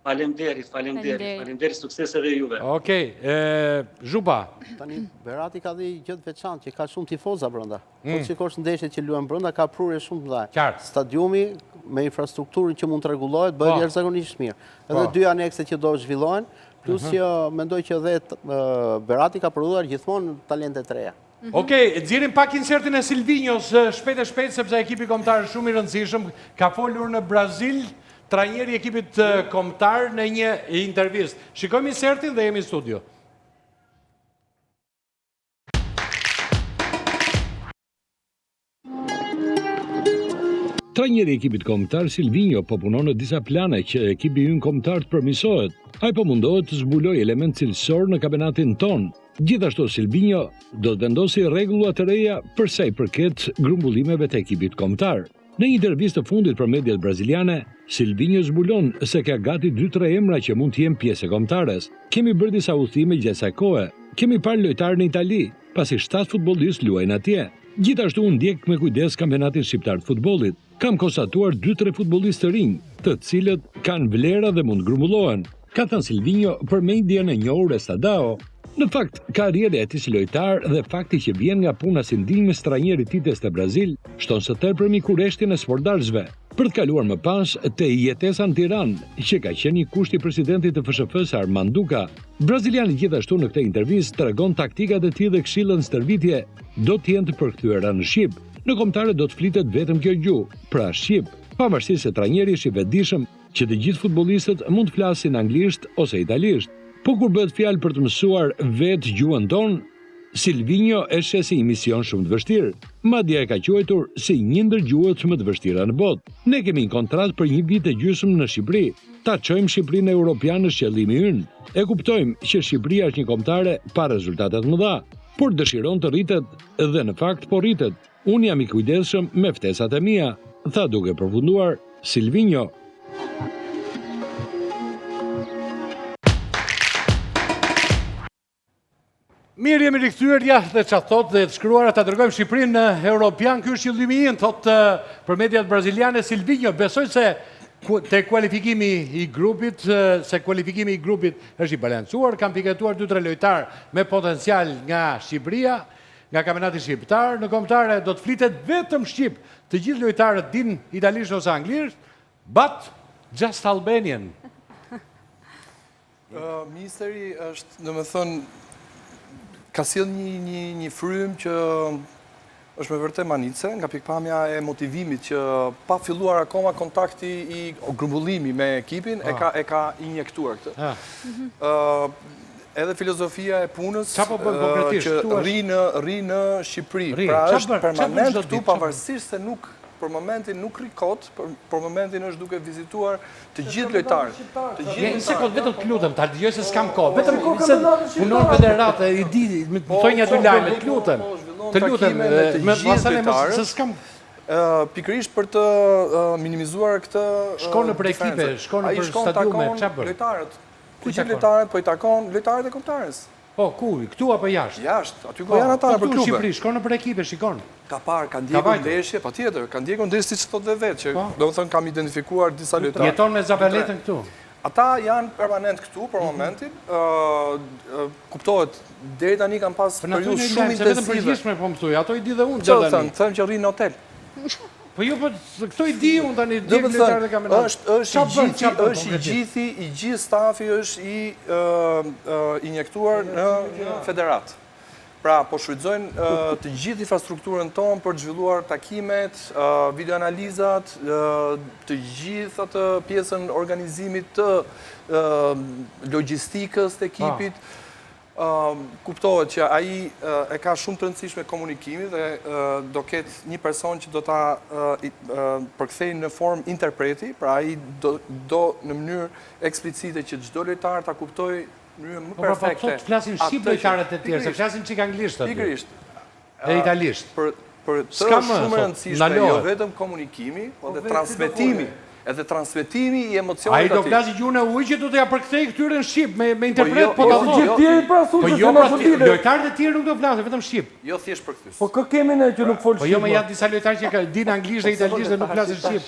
Faleminderit, sukses edhe juve. Okej, Zhuba. Tani, Berati ka dhe gjë të veçantë, që ka shumë tifoza brenda. Po shikosh ndeshjet që luajnë brenda, ka prurje shumë të mëdha. Stadiumi me infrastrukturën që mund të rregullohet, bëhet jashtëzakonisht mirë. Edhe 2 anekse që do zhvillohen, plus që mendoj që edhe Berati ka prodhuar gjithmonë talente të reja. Okej, nxjerrim pak insertin e Silvinjos shpejt, sepse ekipi kombëtar shumë i rëndësishëm ka folur në Brazil, trajneri i ekipit kombëtar në një intervistë. Shikojmë insertin dhe jemi në studio. Trajneri i ekipit kombëtar Silvinjo po punon në disa plane që ekipi ynë kombëtar të përmirësohet. Ai po mundohet të zbulojë element cilësor në kampionatin ton. Gjithashtu Silvinjo do të vendosë rregulla të reja për sa i përket grumbullimeve të ekipit kombëtar. Në një intervistë të fundit për mediat braziliane, Silvinjo zbulon se ka gati 2-3 emra që mund të jenë pjesë e kombëtares. Kemi bërë disa udhëtime gjatë kësaj kohe. Kemi parë lojtarë në Itali. pasi 7 futbollistë luajnë atje. Gjithashtu unë ndjek me kujdes kampionatin shqiptar të futbollit. Kam konstatuar 2-3 futbollistë të rinj, të cilët kanë vlera dhe mund grumbullohen, ka thënë Silvinho për median e njohur Estadao. Në fakt, karriera e tij si lojtar dhe fakti që vjen nga puna si ndihmë stranjeri Tites te Brazil, shton së tepërmi kurreshtin e sportdarësve. Për të kaluar më pas te jetesa në Tiranë, që ka qenë një kusht i presidentit të FSHF-s Armand Duka. Braziliani gjithashtu në këtë intervistë tregon taktikat e tij dhe këshillën stërvitje do të jenë të përkthyera në shqip. Në kombëtare do të flitet vetëm kjo gjuhë, pra shqip, pavarësisht se trajneri është i vetëdijshëm që të gjithë futbollistët mund të flasin anglisht ose italisht. Po kur bëhet fjalë për të mësuar vetë gjuhën tonë, Silvinho e sheh si një mision shumë të vështirë. Madje e ka quajtur si një ndër gjuhët më të vështira në botë. Ne kemi një kontratë për 1 vit e gjysmë në Shqipëri. Ta çojmë Shqipërinë europiane është qëllimi ynë. E kuptojmë që Shqipëria është një kombëtare pa rezultate të mëdha, por dëshiron të rritet dhe në fakt po rritet. Unë jam i kujdesshëm me ftesat e mia, tha duke përfunduar Silvinho. Mirë, jemi rikthyer ja dhe çfarë thotë dhe të shkruara ta dërgojmë Shqipërinë në Europian. Ky është qëllimi im, thotë për mediat braziliane Silvinho. Besoj se kualifikimi i grupit është i balancuar, kanë piketuar 2-3 lojtar me potencial nga Shqipëria, nga kampionati shqiptar. Në kombëtare do të flitet vetëm shqip. Të gjithë lojtarët din italisht ose anglisht, but just Albanian. Ministeri është, domethënë, ka sjell një frym që është me vërtet manice, nga pikpamja e motivimit që pa filluar akoma kontakti i grumbullimi me ekipin, e ka injektuar këtë. Edhe filozofia e punës që rri në Shqipëri. Pra është permanent këtu, pavarësisht se nuk për momentin nuk rikot, për momentin është duke vizituar të gjithë lojtarët. Një sekundë, vetëm të lutem, ta dëgjoj se s'kam kohë. Vetëm se punon federata, i di, më thoj një dy lajme, të lutem. Të lutem, me masane mos se s'kam. Pikërisht për të minimizuar këtë shkon në për ekipe, shkon në për stadiume, çfarë bën? Lojtarët. Ku gjithë lojtarët, po i takon lojtarët e kombëtarës. Po, ku? Këtu apo jashtë? Jashtë, aty ku janë ata për klube. Këtu në Shqipëri, shkon në për ekipe, shikon. Ka parë, kanë ndjekur ndeshje, patjetër, kanë ndjekur ndeshje siç thotë dhe vetë, që domethënë kam identifikuar disa lojtarë. Jeton me Zabaletën këtu. Ata janë permanent këtu për momentin. Kuptohet, deri tani kanë pas periudhë shumë intensive. Vetëm përgjithshme po më thuaj, ato i di dhe unë çfarë thënë, thënë që rrin në hotel. Po jo, po këto i di unë tani djeg lojtarët e kampionatit. Është i gjithë stafi është i injektuar në federat. Pra, po shfrytëzojnë të gjithë infrastrukturën tonë për të zhvilluar takimet, videoanalizat, të gjithë atë pjesën organizimit të logjistikës të ekipit. Kuptohet që ai e ka shumë të rëndësishme komunikimi dhe do ketë një person që do ta përkthejë në formë interpreti, pra ai do në mënyrë eksplicite që çdo lojtar ta kuptojë në mënyrë më perfekte. Po thotë flasin shqip lojtarët e tjerë, se flasin çik anglisht aty. Pikërisht. E italisht. Për të shumë rëndësishme jo vetëm komunikimi, por edhe transmetimi. Edhe transmetimi i emocionit atij. Ai do flasi gjuhën e ujit që do t'ja përkthej këtyre në shqip me interpret po ta thotë. Po jo, lojtarët e tjerë nuk do flasin vetëm shqip. Jo thjesht përkthyes. Po kë kemi ne që nuk fol shqip? Po jo, më janë disa lojtarë që dinë anglisht dhe italisht dhe nuk flasin shqip.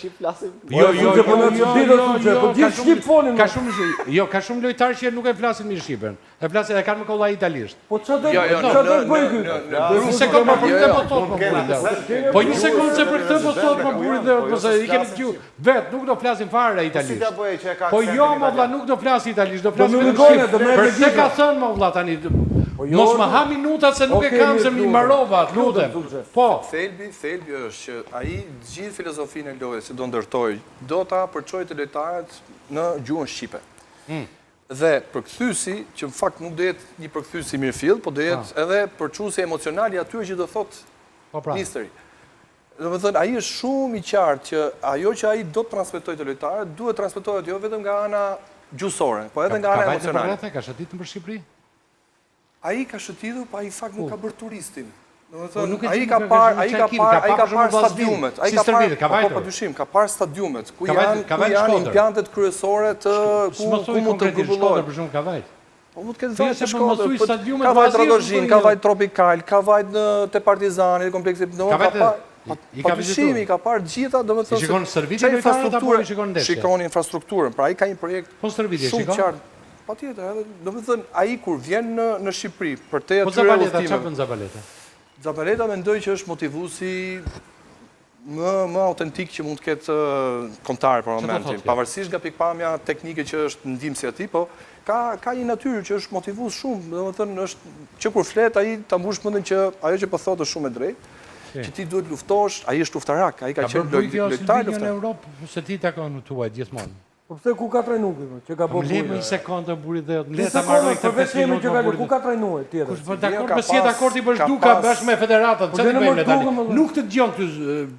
Po gjithë shqip folin. Ka shumë lojtarë që nuk e flasin mirë shqipen. E flasin e kanë me kollaj italisht. Po çfarë do bëj këtu? Një sekondë për këtë po thotë. Po një sekondë se për këtë po thotë më burit dhe ose i kemi gjuhë. Vet nuk do flasin fare italisht. Po jo, më vlla, nuk do flasi italisht, do flasi vetëm shqip. Për se ka thënë më vlla tani. Mos më ha minutat se nuk e kam se më marrova, lutem. Po. Thelbi është që ai gjithë filozofinë e lojës që do ndërtoj, do ta përçojë të lojtarët në gjuhën shqipe. Dhe përkthyesi, që në fakt nuk do jetë një përkthyes i mirëfill, po do jetë edhe përçuesi emocional i atyre që do thotë ministeri. Domethënë, ai është shumë i qartë që ajo që ai do të transmetojë të lojtarët duhet transmetohet jo vetëm nga ana gjuhësore, po edhe nga ana emocionale. Ka shëtitur për Shqipëri? Ai ka shëtitur, po ai fakt nuk ka bërë turistin. Domethënë, ai ka parë stadiumet, ai ka padyshim, ka parë stadiumet ku janë impiantet kryesore të ku mund të grumbullohen. Për shembull, ka vajt. Po mund të ketë Thjesht vajt se të më Shkodrës, mësoj stadiumet ka vajt vazhdim, Rogozhin, ka vajt Tropikal, ka vajt te Partizani, kompleksit. Pa dyshimi, ka parë gjitha, do më thënë... I shikon servitje lojtarët apo i shikon ndeshje? Shikon infrastrukturën, pra ai ka një projekt shumë qartë. Pa tjetër, do më thënë, ai kur vjen në Shqipëri, për te atyre udhëtime... Po Zabaleta, çfarë bën Zabaleta? Zabaleta mendoj që është motivuesi më autentik që mund të ketë kontare për momentin. Pavarësisht nga pikpamja teknike që është ndihmësi atij, po ka një natyrë që është motivues shumë, domethënë është që kur flet ai ta mbush mendin që ajo që po thotë është shumë e drejtë, që ti duhet luftosh, ai është luftarak, ai ka qenë lojtar në Europë, se ti takon tuaj gjithmonë. Po pse ku ka trajnuar që ka bërë? Lejmë një sekondë buri dhe le ta marrë këtë 5 minutë më buri. Ku ka trajnuar tjetër? Kush po dakord, po si dakord i bësh duka bashkë me federatën, çfarë bëjmë ne tani? Nuk të dëgjon këtu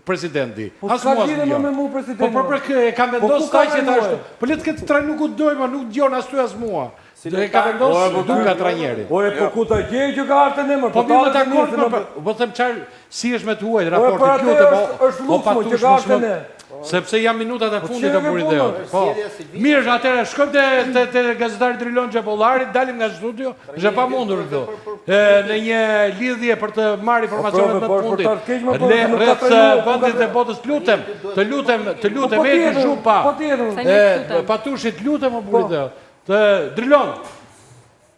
presidenti. As mua. Me mua presidenti. Po për kë ka vendosur taj që ashtu. Po le të ketë trajnu ku doj, po nuk dëgjon as ty as mua. Dhe ka vendosur duka trajneri. Ore po ku ta gjej që ka artën e më? Po më dakord, po them çfarë si është me të huaj raporti këtu po pa tush sepse jam minutat e fundit të burit dhe po. Mirë, atëherë shkojmë te gazetari Drilon Xhepollari, dalim nga studio, është pa mundur këtu. Në një lidhje për të marrë informacionet më të fundit. Rreth vendit të botës të lutem Edi Zhupa. Patushi të lutem o burit dhe. Të Drilon.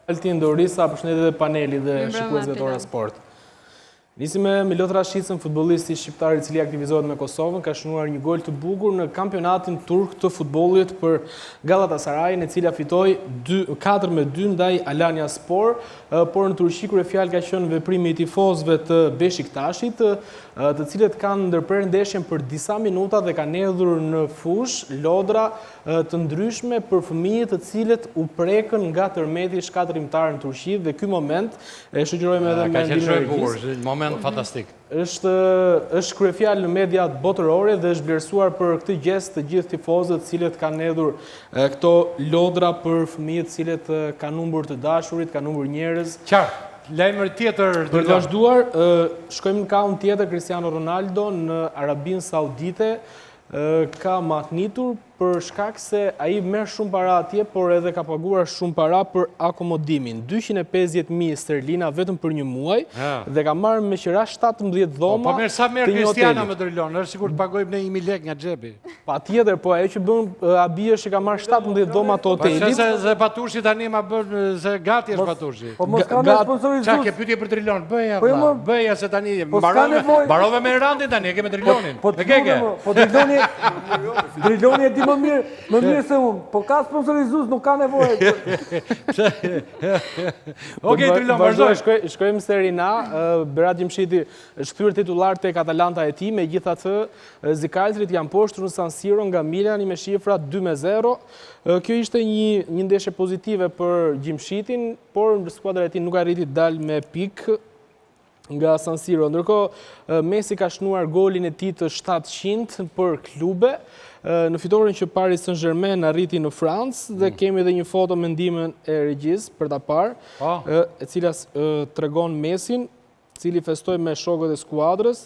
Altin Dorisa, përshëndetje dhe panelit dhe shikuesve të Ora Sport. Nisim me Milot Rashicën, futbollisti shqiptar i cili aktivizohet me Kosovën, ka shënuar një gol të bukur në kampionatin turk të futbollit për Galatasarayin, e cila fitoi 4-2 ndaj Alanya Spor, por në Turqi kur e fjalë ka qenë veprimi i tifozëve të Beşiktaşit, të cilët kanë ndërprerë ndeshjen për disa minuta dhe kanë hedhur në fush lodra të ndryshme për fëmijët të cilët u prekën nga tërmeti shkatërimtar në Turqi dhe ky moment e shoqërojmë edhe me ndihmën moment fantastik. Është kryefjalë në mediat botërore dhe është vlerësuar për këtë gest të gjithë tifozët të cilët kanë hedhur këto lodra për fëmijët të cilët kanë humbur të dashurit, kanë humbur njerëz. Qartë. Lajmër tjetër për të vazhduar, shkojmë në kaun tjetër. Cristiano Ronaldo në Arabinë Saudite ka matnitur për shkak se ai merr shumë para atje, por edhe ka paguar shumë para për akomodimin. 250.000 sterlina vetëm për një muaj dhe ka marrë me qira 17 dhoma. Po merr sa merr Cristiano me Drilon, është sigurt të paguajmë ne 1.000 lekë nga xhepi. Patjetër, po ajo që bën Abi është që ka marrë 17 dhoma të hotelit. Po se Patushi tani ma bën se gati është Patushi. Po mos ka sponsorizuar. Çka ke pyetje për Drilon? Bëja se tani mbarove me Randin tani, e ke me Drilonin. Po Driloni e di më mirë se unë, po ka sponsorizues, nuk ka nevojë. Okej, Drilon, vazhdoj. Shkojmë Serie A, Berat Gjimshiti është kthyer titullar tek Atalanta e tij, megjithatë zikaltrit janë poshtur në San Siro nga Milani me shifra 2-0. Kjo ishte një ndeshje pozitive për Gjimshitin, por skuadra e tij nuk arriti të dalë me pikë nga San Siro. Ndërkohë Messi ka shnuar golin e tij të 700 për klube në fitoren që Paris Saint-Germain arriti në Francë dhe kemi edhe një foto me ndihmën e regjisë për ta parë, e cila tregon Messin, i cili festoi me shokët e skuadrës.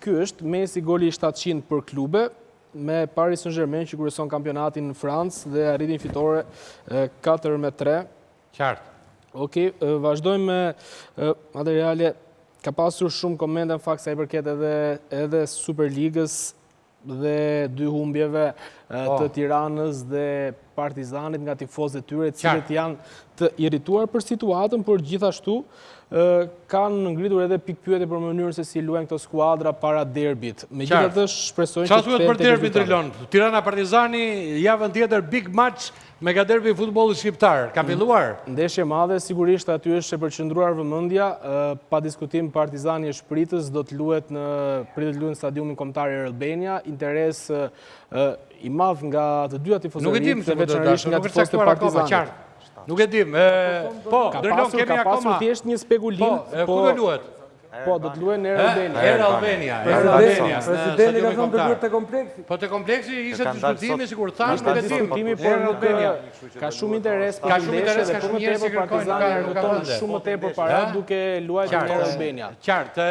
Ky është Messi, goli 700 për klube me Paris Saint-Germain që kryeson kampionatin në Francë dhe arriti në fitore 4-3. Qartë. Okej, vazhdojmë me materiale. Ka pasur shumë komente në fakt sa i përket edhe Superligës dhe dy humbjeve të Tiranës dhe Partizanit nga tifozët e tyre, cilët janë të irrituar për situatën, por gjithashtu kanë ngritur edhe pikpyetje për mënyrën se si luajnë këto skuadra para derbit. Megjithatë shpresojnë që të për derbin Drilon. Tirana Partizani javën tjetër big match mega derbi futbollit shqiptar. Ka filluar? Ndeshje madhe, sigurisht aty është e përqendruar vëmendja, pa diskutim Partizani është pritës, do të luhet në stadiumin kombëtar Albania, interes i madh nga të dyja tifozëritë, veçanërisht nga tifozët e Partizanit. Nuk e dim. Po, Drilon, kemi akoma. Ka pasur thjesht një spekulim. Po, ku do luhet? Po, do të luajnë Air Albania. Air Albania. Presidenti ka thënë të luajë te kompleksi. Po te kompleksi ishte diskutimi, sikur thash, nuk e di. Diskutimi, por nuk ka shumë interes për ndeshje dhe për më tepër Partizani argëton shumë më tepër para duke luajtur në Air Albania. Qartë.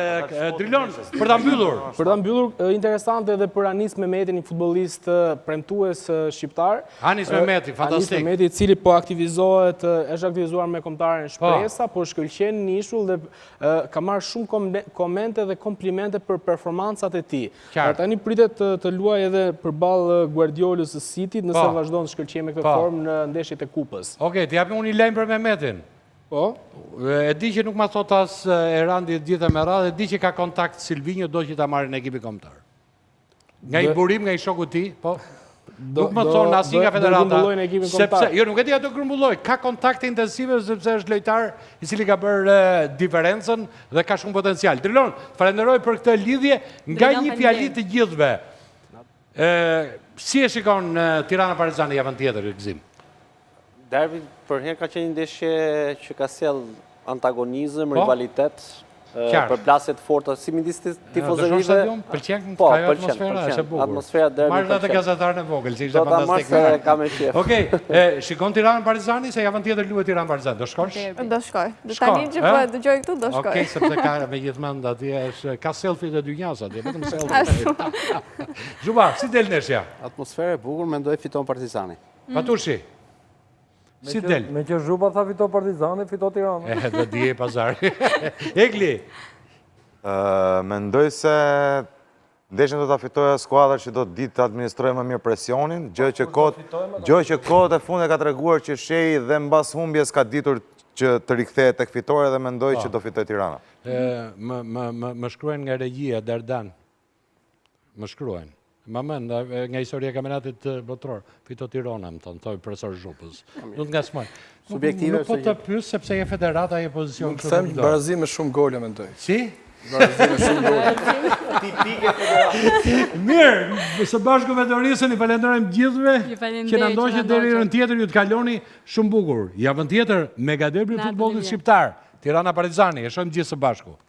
Drilon, për ta mbyllur. Për ta mbyllur, interesante edhe për Anis Mehmetin, një futbollist premtues shqiptar. Anis Mehmeti, fantastik. Anis Mehmeti, i cili po aktivizohet, është aktivizuar me kombëtaren Shpresa, po shkëlqen në ishull dhe ka marrë shumë komente dhe komplimente për performancat e tij. Tani pritet të luajë edhe përballë Guardiolës së Cityt, nëse vazhdon të shkëlqejë me këtë formë në ndeshjet e Kupës. Okej, të japim unë një lajm për Mehmetin. Po. E di që nuk ma thot as Erandi gjithë me radhë, e di që ka kontakt Silvinjo, do që ta marrë në ekipin kombëtar. Nga i burim, nga i shoku ti, po. Nuk më thonë asnjë nga federata, sepse, jo, nuk e di ato grumbulloj, ka kontakte intensive sepse është lojtar i cili ka bërë diferencën dhe ka shumë potencial. Drilon, falenderoj për këtë lidhje nga një fjali të gjithëve. Si e shikon Tirana Partizani javën tjetër, Gzim? Derbi për herë ka qenë një ndeshje që ka sjell antagonizëm, rivalitet, për plasje të forta, si midis tifozërive. Pëlqen Po, ka atmosfera, është e bukur. Atmosfera derbi. Marrë atë gazetarën e vogël, që ishte fantastik. Do ta marrë ka me qef. Okej, shikon Tirana Partizani se javën tjetër luhet Tirana Partizani. Do shkosh? Do shkoj. Tani që po dëgjoj këtu do shkoj. Okej, sepse ka megjithmend atje ka selfie të dynjas atje, vetëm selfie. Zhuba, si del ndeshja? Atmosfera e bukur, mendoj fiton Partizani. Patushi. Si del? Me që Zhuba tha fito Partizani, fito Tirana. Dhe dije pazari. Egli? Mendoj se ndeshjen do ta fitojë skuadra që do të ditë të administrojë më mirë presionin, gjë që kohët e fundit ka treguar që Shehi dhe mbas humbjes ka ditur që të rikthehet tek fitore dhe mendoj që do fitojë Tirana. Më shkruajnë nga regjia Dardan. Më shkruajnë. Ma mend, nga historia kampionatit botror, fito Tirana, më thoi profesor Zhupës. Nuk nga smaj. Subjektive. Nuk po të pyes sepse je federata, je pozicion kështu. Them barazi me shumë gole, mendoj. Si? Barazi me shumë gole. Tipike federata. Mirë, së bashku me Dorisën i falenderojmë gjithëve që na ndoqët deri në tjetër, ju të kaloni shumë bukur. Javën tjetër, mega derbi i futbollit shqiptar, Tirana Partizani, e shohim gjithë së bashku.